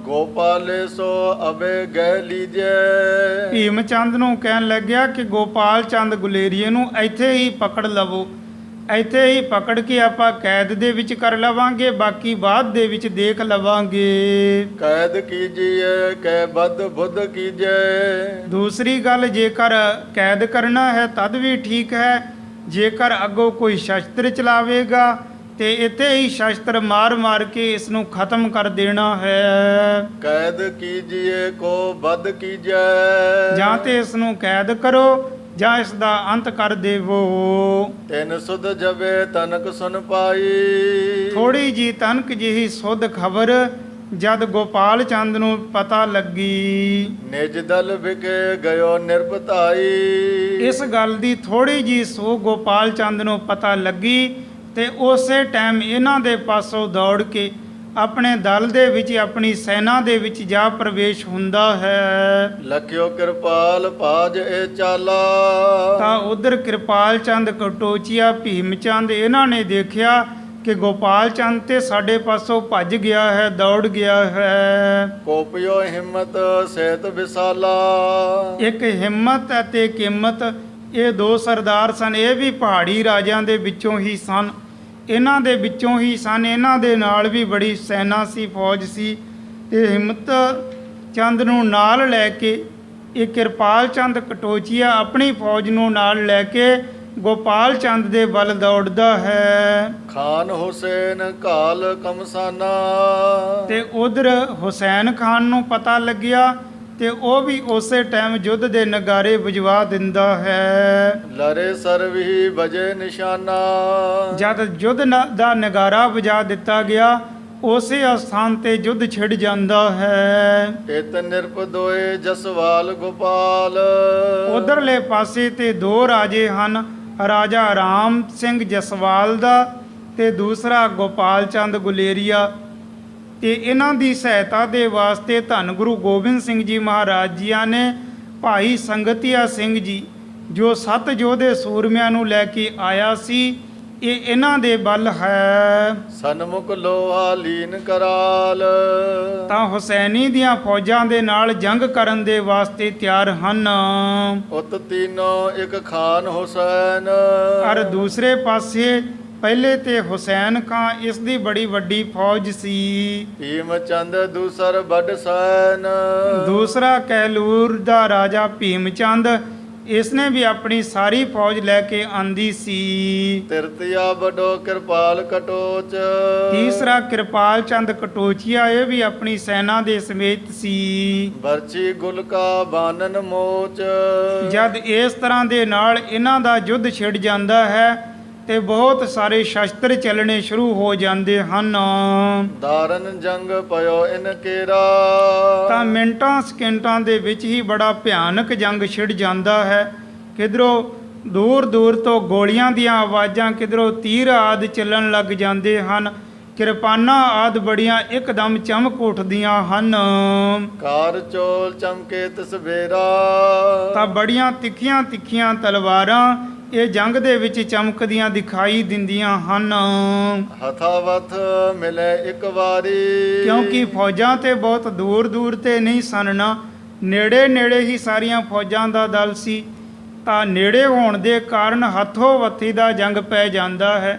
ਗੋਪਾਲੇ ਸੋ ਅਬੇ ਗਹਿ ਲੀਜੇ। ਭੀਮ ਚੰਦ ਨੂੰ ਕਹਿਣ ਲੱਗਿਆ ਕਿ ਗੋਪਾਲ ਚੰਦ ਗੁਲੇਰੀਏ ਨੂੰ ਇੱਥੇ ਹੀ ਪਕੜ ਲਵੋ, ਇੱਥੇ ਹੀ ਪਕੜ ਕੇ ਆਪਾਂ ਕੈਦ ਦੇ ਵਿੱਚ ਕਰ ਲਵਾਂਗੇ, ਬਾਕੀ ਬਾਅਦ ਦੇ ਵਿੱਚ ਦੇਖ ਲਵਾਂਗੇ। ਕੈਦ ਕੀਜੀਏ ਕੈ ਬਦ ਬੁੱਧ ਕੀਜੇ। ਦੂਸਰੀ ਗੱਲ, ਜੇਕਰ ਕੈਦ ਕਰਨਾ ਹੈ ਤਦ ਵੀ ਠੀਕ ਹੈ, ਜੇਕਰ ਅੱਗੋਂ ਕੋਈ ਸ਼ਸਤਰ ਚਲਾਵੇਗਾ ਤੇ ਇੱਥੇ ਹੀ ਸ਼ਸਤਰ ਮਾਰ ਮਾਰ ਕੇ ਇਸ ਨੂੰ ਖਤਮ ਕਰ ਦੇਣਾ ਹੈ। ਕੈਦ ਕੀਜੀਏ ਕੋ ਬਦ ਕੀਜੇ। ਜਾਂ ਤੇ ਇਸ ਨੂੰ ਕੈਦ ਕਰੋ ਜਾਂ ਇਸ ਦਾ ਅੰਤ ਕਰ ਦੇਵੋ। ਤਿਨ ਸੁਧ ਜਬੇ ਤਨਕ ਸੁਨ ਪਾਈ। ਥੋੜੀ ਜੀ ਤਨਕ ਜਿਹੀ ਸੁਧ ਖਬਰ ਜਦ ਗੋਪਾਲ ਚੰਦ ਨੂੰ ਪਤਾ ਲੱਗੀ, ਨਿਜ ਦਲ ਵਿਕੇ ਗਇਓ ਨਿਰਭਤਾਈ। ਇਸ ਗੱਲ ਦੀ ਥੋੜੀ ਜੀ ਸੋ ਗੋਪਾਲ ਚੰਦ ਨੂੰ ਪਤਾ ਲੱਗੀ ਤੇ ਉਸੇ ਟਾਈਮ ਇਹਨਾਂ ਦੇ ਪਾਸੋਂ ਦੌੜ ਕੇ ਆਪਣੇ ਦਲ ਦੇ ਵਿੱਚ, ਆਪਣੀ ਸੈਨਾ ਦੇ ਵਿੱਚ ਜਾ ਪ੍ਰਵੇਸ਼ ਹੁੰਦਾ ਹੈ। ਲਖਿਓ ਕਿਰਪਾਲ ਪਾਜ ਇਹ ਚਾਲਾ। ਤਾਂ ਉਧਰ ਕਿਰਪਾਲ ਚੰਦ, ਕਟੋਚੀਆ, ਭੀਮ ਚੰਦ ਇਹਨਾਂ ਨੇ ਦੇਖਿਆ ਕਿ ਗੋਪਾਲ ਚੰਦ ਤੇ ਸਾਡੇ ਪਾਸੋਂ ਭੱਜ ਗਿਆ ਹੈ, ਦੌੜ ਗਿਆ ਹੈ। ਕੋਪਿਓ ਹਿੰਮਤ ਸਹਿਤ ਵਿਸਾਲਾ। ਇੱਕ ਹਿੰਮਤ ਅਤੇ ਕੀਮਤ, ਇਹ ਦੋ ਸਰਦਾਰ ਸਨ, ਇਹ ਵੀ ਪਹਾੜੀ ਰਾਜਿਆਂ ਦੇ ਵਿੱਚੋਂ ਹੀ ਸਨ, ਇਹਨਾਂ ਦੇ ਵਿੱਚੋਂ ਹੀ ਸਨ। ਇਹਨਾਂ ਦੇ ਨਾਲ ਵੀ ਬੜੀ ਸੈਨਾ ਸੀ, ਫੌਜ ਸੀ। ਤੇ ਹਿੰਮਤ ਚੰਦ ਨੂੰ ਨਾਲ ਲੈ ਕੇ ਇਹ ਕਿਰਪਾਲ ਚੰਦ ਕਟੋਚੀਆ ਆਪਣੀ ਫੌਜ ਨੂੰ ਨਾਲ ਲੈ ਕੇ ਗੋਪਾਲ ਚੰਦ ਦੇ ਵੱਲ ਦੌੜਦਾ ਹੈ। ਖਾਨ ਹੁਸੈਨ ਕਾਲ ਕਮਸਾਨਾ। ਤੇ ਉਧਰ ਹੁਸੈਨ ਖਾਨ ਨੂੰ ਪਤਾ ਲੱਗਿਆ ਤੇ ਉਹ ਵੀ ਉਸੇ ਟਾਈਮ ਯੁੱਧ ਦੇ ਨਗਾਰੇ ਵਜਵਾ ਦਿੰਦਾ ਹੈ। ਲਰੇ ਸਰਵੀ ਵਜੇ ਨਿਸ਼ਾਨਾ। ਜਦ ਯੁੱਧ ਦਾ ਨਗਾਰਾ ਵਜਾ ਦਿੱਤਾ ਗਿਆ, ਉਸੇ ਸਥਾਨ ਤੇ ਯੁੱਧ ਛਿੜ ਜਾਂਦਾ ਹੈ। ਇਤ ਨਿਰਪਦੋਏ ਜਸਵਾਲ ਗੋਪਾਲ। ਉਧਰਲੇ ਪਾਸੇ ਤੇ ਦੋ ਰਾਜੇ ਹਨ, ਰਾਜਾ ਰਾਮ ਸਿੰਘ ਜਸਵਾਲ ਦਾ ਤੇ ਦੂਸਰਾ ਗੋਪਾਲ ਚੰਦ ਗੁਲੇਰੀਆ। ਤੇ ਇਹਨਾਂ ਦੀ ਸਹਾਇਤਾ ਦੇ ਵਾਸਤੇ ਧੰਨ ਗੁਰੂ ਗੋਬਿੰਦ ਸਿੰਘ ਜੀ ਮਹਾਰਾਜ ਜੀਆਂ ਨੇ ਭਾਈ ਸੰਗਤੀਆ ਸਿੰਘ ਜੀ, ਜੋ 7 ਯੋਧੇ ਸੂਰਮਿਆਂ ਨੂੰ ਲੈ ਕੇ ਆਇਆ ਸੀ, ਇਹ ਇਹਨਾਂ ਦੇ ਬਲ ਹੈ। ਸਨਮੁਖ ਲੋਹਾ ਲੀਨ ਕਰਾਲ। ਤਾਂ ਹੁਸੈਨੀ ਦੀਆਂ ਫੌਜਾਂ ਦੇ ਨਾਲ ਜੰਗ ਕਰਨ ਦੇ ਵਾਸਤੇ ਤਿਆਰ ਹਨ। ਉਤ ਤੀਨੋ ਇੱਕ ਖਾਨ ਹੁਸੈਨ। ਔਰ ਦੂਸਰੇ ਪਾਸੇ ਪਹਿਲੇ ਤੇ ਹੁਸੈਨ ਖਾਂ, ਇਸ ਦੀ ਬੜੀ ਵੱਡੀ ਫੌਜ ਸੀ। ਭੀਮ ਚੰਦ ਦੂਸਰ ਵੱਡ ਸੈਨ। ਦੂਸਰਾ ਕੈਲੂਰ ਦਾ ਰਾਜਾ ਭੀਮ ਚੰਦ, ਇਸ ਨੇ ਵੀ ਆਪਣੀ ਸਾਰੀ ਫੌਜ ਲੈ ਕੇ ਆਂਦੀ ਸੀ। ਤਿਰਤਿਆ ਵੱਡੋ ਕਿਰਪਾਲ ਕਟੋਚ। ਤੀਸਰਾ ਕਿਰਪਾਲ ਚੰਦ ਕਟੋਚੀਆ, ਇਹ ਵੀ ਆਪਣੀ ਸੈਨਾ ਦੇ ਸਮੇਤ ਸੀ। ਬਰਛੀ ਗੁਲਕਾ ਬਾਨਨ ਮੋਚ। ਜਦ ਇਸ ਤਰ੍ਹਾਂ ਦੇ ਨਾਲ ਇਹਨਾਂ ਦਾ ਯੁੱਧ ਛਿੜ ਜਾਂਦਾ ਹੈ ਤੇ ਬਹੁਤ ਸਾਰੇ ਸ਼ਸਤਰ ਚੱਲਣੇ ਸ਼ੁਰੂ ਹੋ ਜਾਂਦੇ ਹਨ। ਦਾਰਨ ਜੰਗ ਪਇਓ ਇਨ ਕੇਰਾ। ਤਾਂ ਮਿੰਟਾਂ ਸਕਿੰਟਾਂ ਦੇ ਵਿੱਚ ਹੀ ਬੜਾ ਭਿਆਨਕ ਜੰਗ ਛਿੜ ਜਾਂਦਾ ਹੈ। ਕਿਧਰੋਂ ਦੂਰ ਦੂਰ ਤੋਂ ਗੋਲੀਆਂ ਦੀਆਂ ਆਵਾਜ਼ਾਂ, ਕਿਧਰੋਂ ਤੀਰ ਆਦਿ ਚੱਲਣ ਲੱਗ ਜਾਂਦੇ ਹਨ। ਕਿਰਪਾਨਾਂ ਆਦਿ ਬੜੀਆਂ ਇੱਕਦਮ ਚਮਕ ਉੱਠਦੀਆਂ ਹਨ। ਕਾਰ ਚੋਲ ਚਮਕੇ ਤਸਵੇਰਾ। ਤਾਂ ਬੜੀਆਂ ਤਿੱਖੀਆਂ ਤਿੱਖੀਆਂ ਤਲਵਾਰਾਂ ਇਹ ਜੰਗ ਦੇ ਵਿੱਚ ਚਮਕਦੀਆਂ ਦਿਖਾਈ ਦਿੰਦੀਆਂ ਹਨ। ਹਥਾਵਥ ਮਿਲੇ ਇੱਕ ਵਾਰੀ। ਕਿਉਂਕਿ ਫੌਜਾਂ ਤੇ ਬਹੁਤ ਦੂਰ ਦੂਰ ਤੇ ਨਹੀਂ ਸਨ ਨਾ, ਨੇੜੇ ਨੇੜੇ ਹੀ ਸਾਰੀਆਂ ਫੌਜਾਂ ਦਾ ਦਲ ਸੀ। ਤਾਂ ਨੇੜੇ ਹੋਣ ਦੇ ਕਾਰਨ ਹੱਥੋਂ ਵੱਥੀ ਦਾ ਜੰਗ ਪੈ ਜਾਂਦਾ ਹੈ।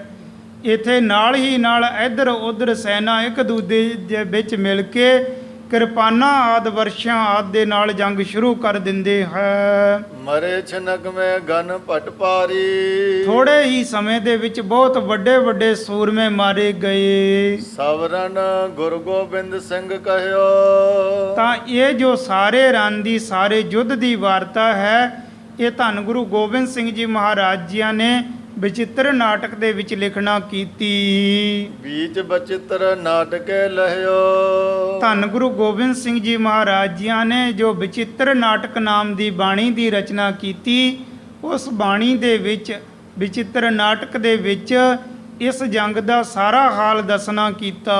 ਇੱਥੇ ਨਾਲ ਹੀ ਨਾਲ ਇੱਧਰ ਉੱਧਰ ਸੈਨਾ ਇੱਕ ਦੂਜੇ ਦੇ ਵਿੱਚ ਮਿਲ ਕੇ ਕਿਰਪਾਨਾਂ ਆਦਿ ਵਰਸ਼ਾਂ ਆਦਿ ਦੇ ਨਾਲ ਜੰਗ ਸ਼ੁਰੂ ਕਰ ਦਿੰਦੇ ਹੈ। ਮਰੇ ਛਨਕ ਮੈਂ ਗਨ ਪਟ ਪਾਰੀ। ਥੋੜੇ ਹੀ ਸਮੇਂ ਦੇ ਵਿੱਚ ਬਹੁਤ ਵੱਡੇ ਵੱਡੇ ਸੂਰਮੇ ਮਾਰੇ ਗਏ। ਸਵਰਨ ਗੁਰੂ ਗੋਬਿੰਦ ਸਿੰਘ ਕਹਿਓ। ਤਾਂ ਇਹ ਜੋ ਸਾਰੇ ਰਨ ਦੀ ਸਾਰੇ ਯੁੱਧ ਦੀ ਵਾਰਤਾ ਹੈ, ਇਹ ਧੰਨ ਗੁਰੂ ਗੋਬਿੰਦ ਸਿੰਘ ਜੀ ਮਹਾਰਾਜ ਜੀਆਂ ਨੇ ਵਿਚਿੱਤਰ ਨਾਟਕ ਦੇ ਵਿੱਚ ਲਿਖਣਾ ਕੀਤੀ। ਬੀਚ ਬਚਿੱਤਰ ਨਾਟਕੇ ਲਹਿਓ। ਧੰਨ ਗੁਰੂ ਗੋਬਿੰਦ ਸਿੰਘ ਜੀ ਮਹਾਰਾਜ ਜੀਆਂ ਨੇ ਜੋ ਵਿਚਿੱਤਰ ਨਾਟਕ ਨਾਮ ਦੀ ਬਾਣੀ ਦੀ ਰਚਨਾ ਕੀਤੀ, ਉਸ ਬਾਣੀ ਦੇ ਵਿੱਚ ਵਿਚਿੱਤਰ ਨਾਟਕ ਦੇ ਵਿੱਚ ਇਸ ਜੰਗ ਦਾ ਸਾਰਾ ਹਾਲ ਦੱਸਣਾ ਕੀਤਾ।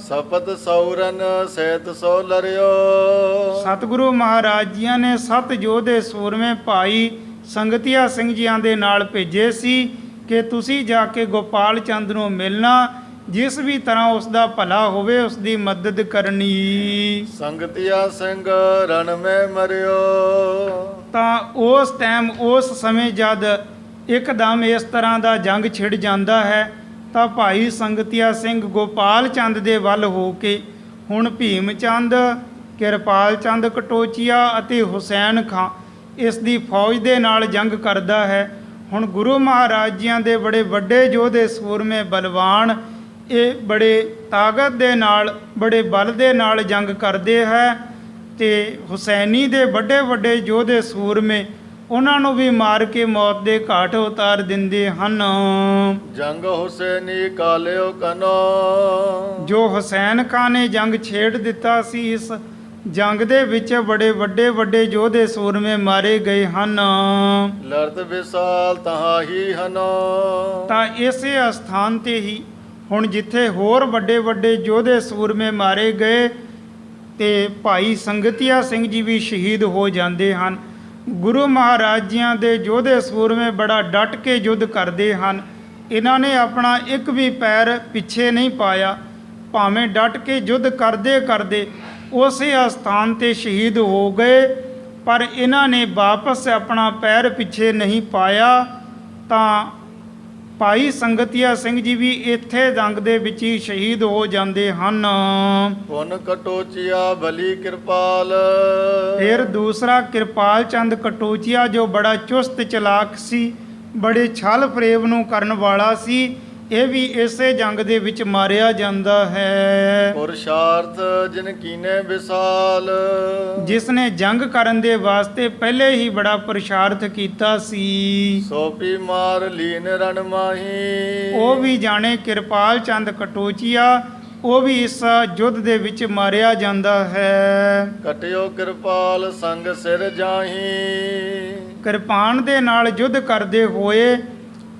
ਸਪਤ ਸੌਰਨ ਸਹਿਤ ਸੋ ਲਰਿਓ। ਸਤਿਗੁਰੂ ਮਹਾਰਾਜ ਜੀਆਂ ਨੇ 7 ਯੋਧੇ ਸੂਰਮੇ ਭਾਈ ਸੰਗਤੀਆ ਸਿੰਘ ਜੀਆਂ ਦੇ ਨਾਲ ਭੇਜੇ ਸੀ ਕਿ ਤੁਸੀਂ ਜਾ ਕੇ ਗੋਪਾਲ ਚੰਦ ਨੂੰ ਮਿਲਣਾ, ਜਿਸ ਵੀ ਤਰ੍ਹਾਂ ਉਸ ਦਾ ਭਲਾ ਹੋਵੇ ਉਸ ਦੀ ਮਦਦ ਕਰਨੀ। ਸੰਗਤੀਆ ਸਿੰਘ ਰਣ ਮੈਂ ਮਰਿਓ। ਤਾਂ ਉਸ ਟਾਈਮ ਉਸ ਸਮੇਂ ਜਦ ਇੱਕਦਮ ਇਸ ਤਰ੍ਹਾਂ ਦਾ ਜੰਗ ਛਿੜ ਜਾਂਦਾ ਹੈ ਤਾਂ ਭਾਈ ਸੰਗਤੀਆ ਸਿੰਘ ਗੋਪਾਲ ਚੰਦ ਦੇ ਵੱਲ ਹੋ ਕੇ ਹੁਣ ਭੀਮ ਚੰਦ, ਕਿਰਪਾਲ ਚੰਦ ਕਟੋਚੀਆ ਅਤੇ ਹੁਸੈਨ ਖਾਂ ਇਸ ਦੀ ਫੌਜ ਦੇ ਨਾਲ ਜੰਗ ਕਰਦਾ ਹੈ। ਹੁਣ ਗੁਰੂ ਮਹਾਰਾਜ ਜੀਆਂ ਦੇ ਬੜੇ ਵੱਡੇ ਯੋਧੇ ਸੂਰਮੇ ਬਲਵਾਨ ਇਹ ਬੜੇ ਤਾਕਤ ਦੇ ਨਾਲ ਬੜੇ ਬਲ ਦੇ ਨਾਲ ਜੰਗ ਕਰਦੇ ਹੈ ਤੇ ਹੁਸੈਨੀ ਦੇ ਵੱਡੇ ਵੱਡੇ ਯੋਧੇ ਸੂਰਮੇ ਉਹਨਾਂ ਨੂੰ ਵੀ ਮਾਰ ਕੇ ਮੌਤ ਦੇ ਘਾਟ ਉਤਾਰ ਦਿੰਦੇ ਹਨ। ਜੰਗ ਹੁਸੈਨੀ ਕਾਲਿਓ ਕਨੋ। ਜੋ ਹੁਸੈਨ ਖਾਨ ਨੇ ਜੰਗ ਛੇੜ ਦਿੱਤਾ ਸੀ, ਇਸ ਜੰਗ ਦੇ ਵਿੱਚ ਬੜੇ ਵੱਡੇ ਵੱਡੇ ਯੋਧੇ ਸੂਰਮੇ ਮਾਰੇ ਗਏ ਹਨ। ਲੜਤ ਵਿਸਾਲ ਤਹਾਂ ਹੀ ਹਨੋ। ਤਾਂ ਇਸੇ ਅਸਥਾਨ ਤੇ ਹੀ ਹੁਣ ਜਿੱਥੇ ਹੋਰ ਵੱਡੇ ਵੱਡੇ ਯੋਧੇ ਸੂਰਮੇ ਮਾਰੇ ਗਏ ਤੇ ਭਾਈ ਸੰਗਤੀਆ ਸਿੰਘ ਜੀ ਵੀ ਸ਼ਹੀਦ ਹੋ ਜਾਂਦੇ ਹਨ। ਗੁਰੂ ਮਹਾਰਾਜ ਜੀਆਂ ਦੇ ਯੋਧੇ ਸੂਰਮੇ ਬੜਾ ਡਟ ਕੇ ਯੁੱਧ ਕਰਦੇ ਹਨ। ਇਹਨਾਂ ਨੇ ਆਪਣਾ ਇੱਕ ਵੀ ਪੈਰ ਪਿੱਛੇ ਨਹੀਂ ਪਾਇਆ, ਭਾਵੇਂ ਡਟ ਕੇ ਯੁੱਧ ਕਰਦੇ ਕਰਦੇ ਉਸੇ ਅਸਥਾਨ ਤੇ ਸ਼ਹੀਦ ਹੋ ਗਏ, ਪਰ ਇਹਨਾਂ ਨੇ ਵਾਪਸ ਆਪਣਾ ਪੈਰ ਪਿੱਛੇ ਨਹੀਂ ਪਾਇਆ। ਤਾਂ ਭਾਈ ਸੰਗਤੀਆ ਸਿੰਘ ਜੀ ਵੀ ਇੱਥੇ ਜੰਗ ਦੇ ਵਿੱਚ ਹੀ ਸ਼ਹੀਦ ਹੋ ਜਾਂਦੇ ਹਨ। ਪੁਨ ਕਟੋਚੀਆ ਬਲੀ ਕਿਰਪਾਲ। ਫਿਰ ਦੂਸਰਾ ਕਿਰਪਾਲ ਚੰਦ ਕਟੋਚੀਆ ਜੋ ਬੜਾ ਚੁਸਤ ਚਲਾਕ ਸੀ, ਬੜੇ ਛਲ ਫਰੇਬ ਨੂੰ ਕਰਨ ਵਾਲਾ ਸੀ, ਇਹ ਵੀ ਇਸੇ ਜੰਗ ਦੇ ਵਿੱਚ ਮਾਰਿਆ ਜਾਂਦਾ ਹੈ। ਪੁਰਸ਼ਾਰਥ ਜਿਨ ਕੀਨੇ ਵਿਸਾਲ। ਜਿਸ ਨੇ ਜੰਗ ਕਰਨ ਦੇ ਵਾਸਤੇ ਪਹਿਲੇ ਹੀ ਬੜਾ ਪੁਰਸ਼ਾਰਥ ਕੀਤਾ ਸੀ, ਸੋਪੀ ਮਾਰ ਲੀਨ ਰਣ ਮਾਹੀ। ਉਹ ਵੀ ਜਾਣੇ ਕਿਰਪਾਲ ਚੰਦ ਕਟੋਚੀਆ, ਉਹ ਵੀ ਇਸ ਯੁੱਧ ਦੇ ਵਿੱਚ ਮਾਰਿਆ ਜਾਂਦਾ ਹੈ। ਕਟਿਓ ਕਿਰਪਾਲ ਸੰਗ ਸਿਰ ਜਾਹੀ। ਕਿਰਪਾਨ ਦੇ ਨਾਲ ਯੁੱਧ ਕਰਦੇ ਹੋਏ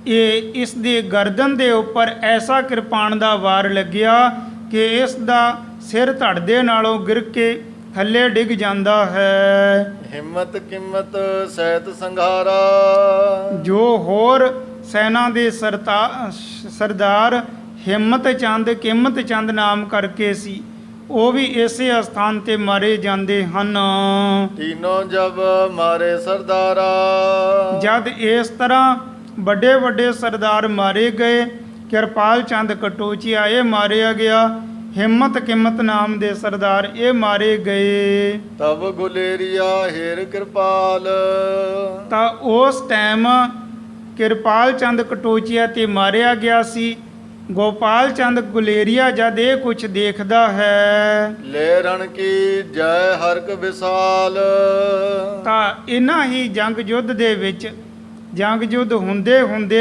ਇਹ ਇਸ ਦੇ ਗਰਦਨ ਦੇ ਉੱਪਰ ਐਸਾ ਕਿਰਪਾਨ ਦਾ ਵਾਰ ਲੱਗਿਆ ਕਿ ਇਸ ਦਾ ਸਿਰ ਧੜ ਦੇ ਨਾਲੋਂ ਗਿਰ ਕੇ ਥੱਲੇ ਡਿੱਗ ਜਾਂਦਾ ਹੈ। ਹਿੰਮਤ ਕਿਮਤ ਸਹਿਤ ਸੰਘਾਰਾ। ਜੋ ਹੋਰ ਸੈਨਾ ਦੇ ਸਰਦਾਰ ਹਿੰਮਤ ਚੰਦ ਕਿਮਤ ਚੰਦ ਨਾਮ ਕਰਕੇ ਸੀ, ਉਹ ਵੀ ਇਸੇ ਅਸਥਾਨ ਤੇ ਮਾਰੇ ਜਾਂਦੇ ਹਨ। ਤੀਨੋਂ ਜਬ ਮਾਰੇ ਸਰਦਾਰਾ। ਜਦ ਇਸ ਤਰ੍ਹਾਂ ਵੱਡੇ ਵੱਡੇ ਸਰਦਾਰ ਮਾਰੇ ਗਏ, ਕਿਰਪਾਲ ਚੰਦ ਕਟੋਚੀਆ ਇਹ ਮਾਰਿਆ ਗਿਆ, ਹਿੰਮਤ ਕਿਮਤ ਨਾਮ ਦੇ ਸਰਦਾਰ ਇਹ ਮਾਰੇ ਗਏ। ਤਬ ਗੁਲੇਰੀਆ ਹੇਰ ਕਿਰਪਾਲ। ਤਾਂ ਉਸ ਟਾਈਮ ਕਿਰਪਾਲ ਚੰਦ ਕਟੋਚੀਆ ਤੇ ਮਾਰਿਆ ਗਿਆ ਸੀ। ਗੋਪਾਲ ਚੰਦ ਗੁਲੇਰੀਆ ਜਦ ਇਹ ਕੁਛ ਦੇਖਦਾ ਹੈ, ਲੈ ਰਣ ਕੀ ਜੈ ਹਰਕ ਵਿਸਾਲ। ਤਾਂ ਇਹਨਾਂ ਹੀ ਜੰਗ ਯੁੱਧ ਦੇ ਵਿੱਚ ਜੰਗ ਯੁੱਧ ਹੁੰਦੇ ਹੁੰਦੇ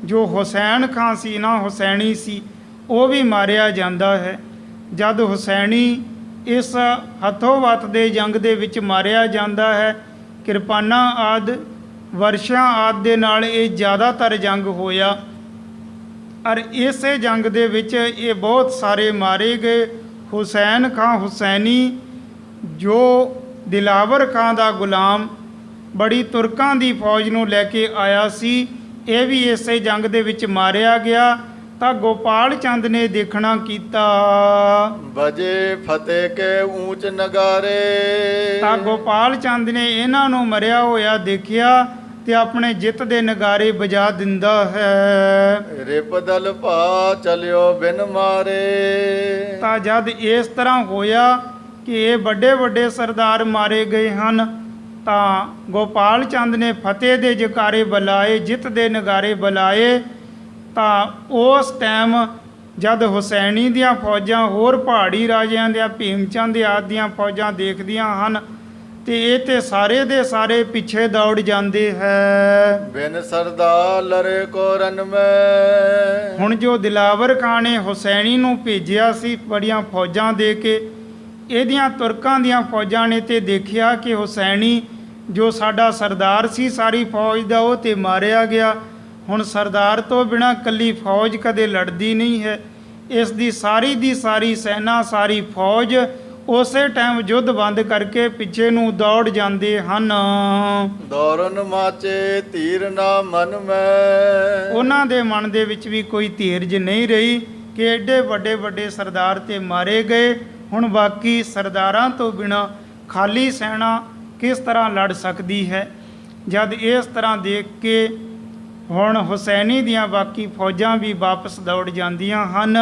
ਜੋ ਹੁਸੈਨ ਖਾਂ ਸੀ ਨਾ, ਹੁਸੈਣੀ ਸੀ, ਉਹ ਵੀ ਮਾਰਿਆ ਜਾਂਦਾ ਹੈ। ਜਦ ਹੁਸੈਣੀ ਇਸ ਹੱਥੋਂ-ਹੱਥ ਦੇ ਜੰਗ ਦੇ ਵਿੱਚ ਮਾਰਿਆ ਜਾਂਦਾ ਹੈ, ਕਿਰਪਾਨਾਂ ਆਦਿ ਵਰਸ਼ਾਂ ਆਦਿ ਦੇ ਨਾਲ ਇਹ ਜ਼ਿਆਦਾਤਰ ਜੰਗ ਹੋਇਆ। ਔਰ ਇਸੇ ਜੰਗ ਦੇ ਵਿੱਚ ਇਹ ਬਹੁਤ ਸਾਰੇ ਮਾਰੇ ਗਏ। ਹੁਸੈਨ ਖਾਂ ਹੁਸੈਨੀ ਜੋ ਦਿਲਾਵਰ ਖਾਂ ਦਾ ਗੁਲਾਮ ਬੜੀ ਤੁਰਕਾਂ ਦੀ ਫੌਜ ਨੂੰ ਲੈ ਕੇ ਆਇਆ ਸੀ, ਇਹ ਵੀ ਇਸੇ ਜੰਗ ਦੇ ਵਿੱਚ ਮਾਰਿਆ ਗਿਆ। ਤਾਂ ਗੋਪਾਲ ਚੰਦ ਨੇ ਦੇਖਣਾ ਕੀਤਾ, ਬਜੇ ਫਤਿਹ ਕੇ ਊਂਚ ਨਗਾਰੇ। ਤਾਂ ਗੋਪਾਲ ਚੰਦ ਨੇ ਇਹਨਾਂ ਨੂੰ ਮਰਿਆ ਹੋਇਆ ਦੇਖਿਆ ਤੇ ਆਪਣੇ ਜਿੱਤ ਦੇ ਨਗਾਰੇ ਵਜਾ ਦਿੰਦਾ ਹੈ। ਰਿਪਦਲ ਭਾ ਚਲਿਓ ਬਿਨ ਮਾਰੇ। ਤਾਂ ਜਦ ਇਸ ਤਰ੍ਹਾਂ ਹੋਇਆ ਕਿ ਇਹ ਵੱਡੇ ਵੱਡੇ ਸਰਦਾਰ ਮਾਰੇ ਗਏ ਹਨ, ਤਾਂ ਗੋਪਾਲ ਚੰਦ ਨੇ ਫਤਿਹ ਦੇ ਜਕਾਰੇ ਬੁਲਾਏ, ਜਿੱਤ ਦੇ ਨਗਾਰੇ ਬੁਲਾਏ। ਤਾਂ ਉਸ ਟਾਈਮ ਜਦ ਹੁਸੈਨੀ ਦੀਆਂ ਫੌਜਾਂ ਹੋਰ ਪਹਾੜੀ ਰਾਜਿਆਂ ਦੀਆਂ, ਭੀਮ ਚੰਦ ਆਦਿ ਦੀਆਂ ਫੌਜਾਂ ਦੇਖਦੀਆਂ ਹਨ, ਤੇ ਇਹ ਤੇ ਸਾਰੇ ਦੇ ਸਾਰੇ ਪਿੱਛੇ ਦੌੜ ਜਾਂਦੇ ਹੈ। ਬਿਨ ਸਰਦਾਰ ਲਰੇ ਕੋ ਰਨ ਮੈਂ। ਹੁਣ ਜੋ ਦਿਲਾਵਰ ਖਾਨ ਨੇ ਹੁਸੈਨੀ ਨੂੰ ਭੇਜਿਆ ਸੀ ਬੜੀਆਂ ਫੌਜਾਂ ਦੇ ਕੇ, ਇਹਦੀਆਂ ਤੁਰਕਾਂ ਦੀਆਂ ਫੌਜਾਂ ਨੇ ਤੇ ਦੇਖਿਆ ਕਿ ਹੁਸੈਨੀ ਜੋ ਸਾਡਾ ਸਰਦਾਰ ਸੀ ਸਾਰੀ ਫੌਜ ਦਾ, ਉਹ ਤੇ ਮਾਰਿਆ ਗਿਆ। ਹੁਣ ਸਰਦਾਰ ਤੋਂ ਬਿਨਾਂ ਇਕੱਲੀ ਫੌਜ ਕਦੇ ਲੜਦੀ ਨਹੀਂ ਹੈ। ਇਸ ਦੀ ਸਾਰੀ ਸੈਨਾ, ਸਾਰੀ ਫੌਜ ਉਸੇ ਟਾਈਮ ਯੁੱਧ ਬੰਦ ਕਰਕੇ ਪਿੱਛੇ ਨੂੰ ਦੌੜ ਜਾਂਦੇ ਹਨ। ਦੌਰਨ ਮਾਚੇ ਧੀਰ ਨਾ ਮਨ ਮੈਂ। ਉਹਨਾਂ ਦੇ ਮਨ ਦੇ ਵਿੱਚ ਵੀ ਕੋਈ ਧੀਰਜ ਨਹੀਂ ਰਹੀ ਕਿ ਐਡੇ ਵੱਡੇ ਵੱਡੇ ਸਰਦਾਰ ਤੇ ਮਾਰੇ ਗਏ, ਹੁਣ ਬਾਕੀ ਸਰਦਾਰਾਂ ਤੋਂ ਬਿਨਾਂ ਖਾਲੀ ਸੈਨਾ ਕਿਸ ਤਰ੍ਹਾਂ ਲੜ ਸਕਦੀ ਹੈ। ਜਦ ਇਸ ਤਰ੍ਹਾਂ ਦੇਖ ਕੇ ਹੁਣ ਹੁਸੈਨੀ ਦੀਆਂ ਬਾਕੀ ਫੌਜਾਂ ਵੀ ਵਾਪਸ ਦੌੜ ਜਾਂਦੀਆਂ ਹਨ।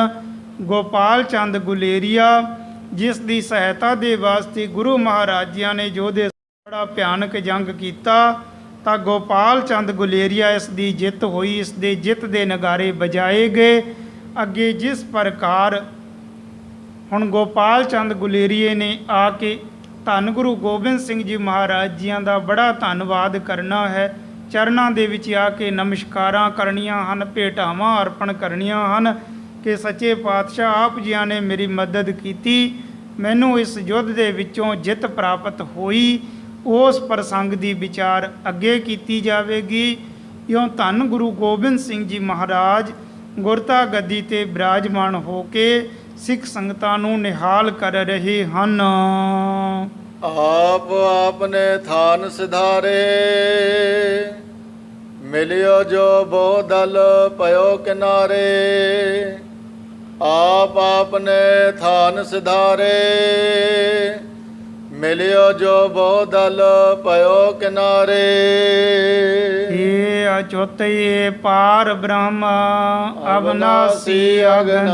ਗੋਪਾਲ ਚੰਦ ਗੁਲੇਰੀਆ, ਜਿਸ ਦੀ ਸਹਾਇਤਾ ਦੇ ਵਾਸਤੇ ਗੁਰੂ ਮਹਾਰਾਜਿਆਂ ਨੇ ਯੋਧੇ ਬੜਾ ਭਿਆਨਕ ਜੰਗ ਕੀਤਾ, ਤਾਂ ਗੋਪਾਲ ਚੰਦ ਗੁਲੇਰੀਆ ਇਸ ਦੀ ਜਿੱਤ ਹੋਈ, ਇਸ ਦੇ ਜਿੱਤ ਦੇ ਨਗਾਰੇ ਵਜਾਏ ਗਏ। ਅੱਗੇ ਜਿਸ ਪ੍ਰਕਾਰ ਹੁਣ ਗੋਪਾਲ ਚੰਦ ਗੁਲੇਰੀਏ ਨੇ ਆ ਕੇ ਧੰਨ ਗੁਰੂ ਗੋਬਿੰਦ ਸਿੰਘ ਜੀ ਮਹਾਰਾਜ ਜੀਆਂ ਦਾ ਬੜਾ ਧੰਨਵਾਦ ਕਰਨਾ ਹੈ, ਚਰਨਾਂ ਦੇ ਵਿੱਚ ਆ ਕੇ ਨਮਸਕਾਰਾਂ ਕਰਨੀਆਂ ਹਨ, ਭੇਟਾਵਾਂ ਅਰਪਣ ਕਰਨੀਆਂ ਹਨ ਕਿ ਸੱਚੇ ਪਾਤਸ਼ਾਹ ਆਪ ਜੀਆਂ ਨੇ ਮੇਰੀ ਮਦਦ ਕੀਤੀ, ਮੈਨੂੰ ਇਸ ਯੁੱਧ ਦੇ ਵਿੱਚੋਂ ਜਿੱਤ ਪ੍ਰਾਪਤ ਹੋਈ। ਉਸ ਪ੍ਰਸੰਗ ਦੀ ਵਿਚਾਰ ਅੱਗੇ ਕੀਤੀ ਜਾਵੇਗੀ। ਇਉਂ ਧੰਨ ਗੁਰੂ ਗੋਬਿੰਦ ਸਿੰਘ ਜੀ ਮਹਾਰਾਜ ਗੁਰਤਾ ਗੱਦੀ ਤੇ ਬਿਰਾਜਮਾਨ ਹੋ ਕੇ ਸਿੱਖ ਸੰਗਤਾਂ ਨੂੰ ਨਿਹਾਲ ਕਰ ਰਹੇ ਹਨ। ਆਪ ਆਪਨੇ ਥਾਨ ਸਿਧਾਰੇ, ਮਿਲਿਓ ਜੋ ਬੋਦਲ ਪਇਓ ਕਿਨਾਰੇ। ਆਪ ਆਪਨੇ ਥਾਨ ਸਿਧਾਰੇ, ਮਿਲਿਓ ਜੋ ਬੋਦਲ ਪਇਓ ਕਿਨਾਰੇ। ਇਹ ਅਚੁੱਤ ਇਹ ਪਾਰ ਬ੍ਰਹਮ ਅਬਨਾਸੀ ਅਗਨਾ।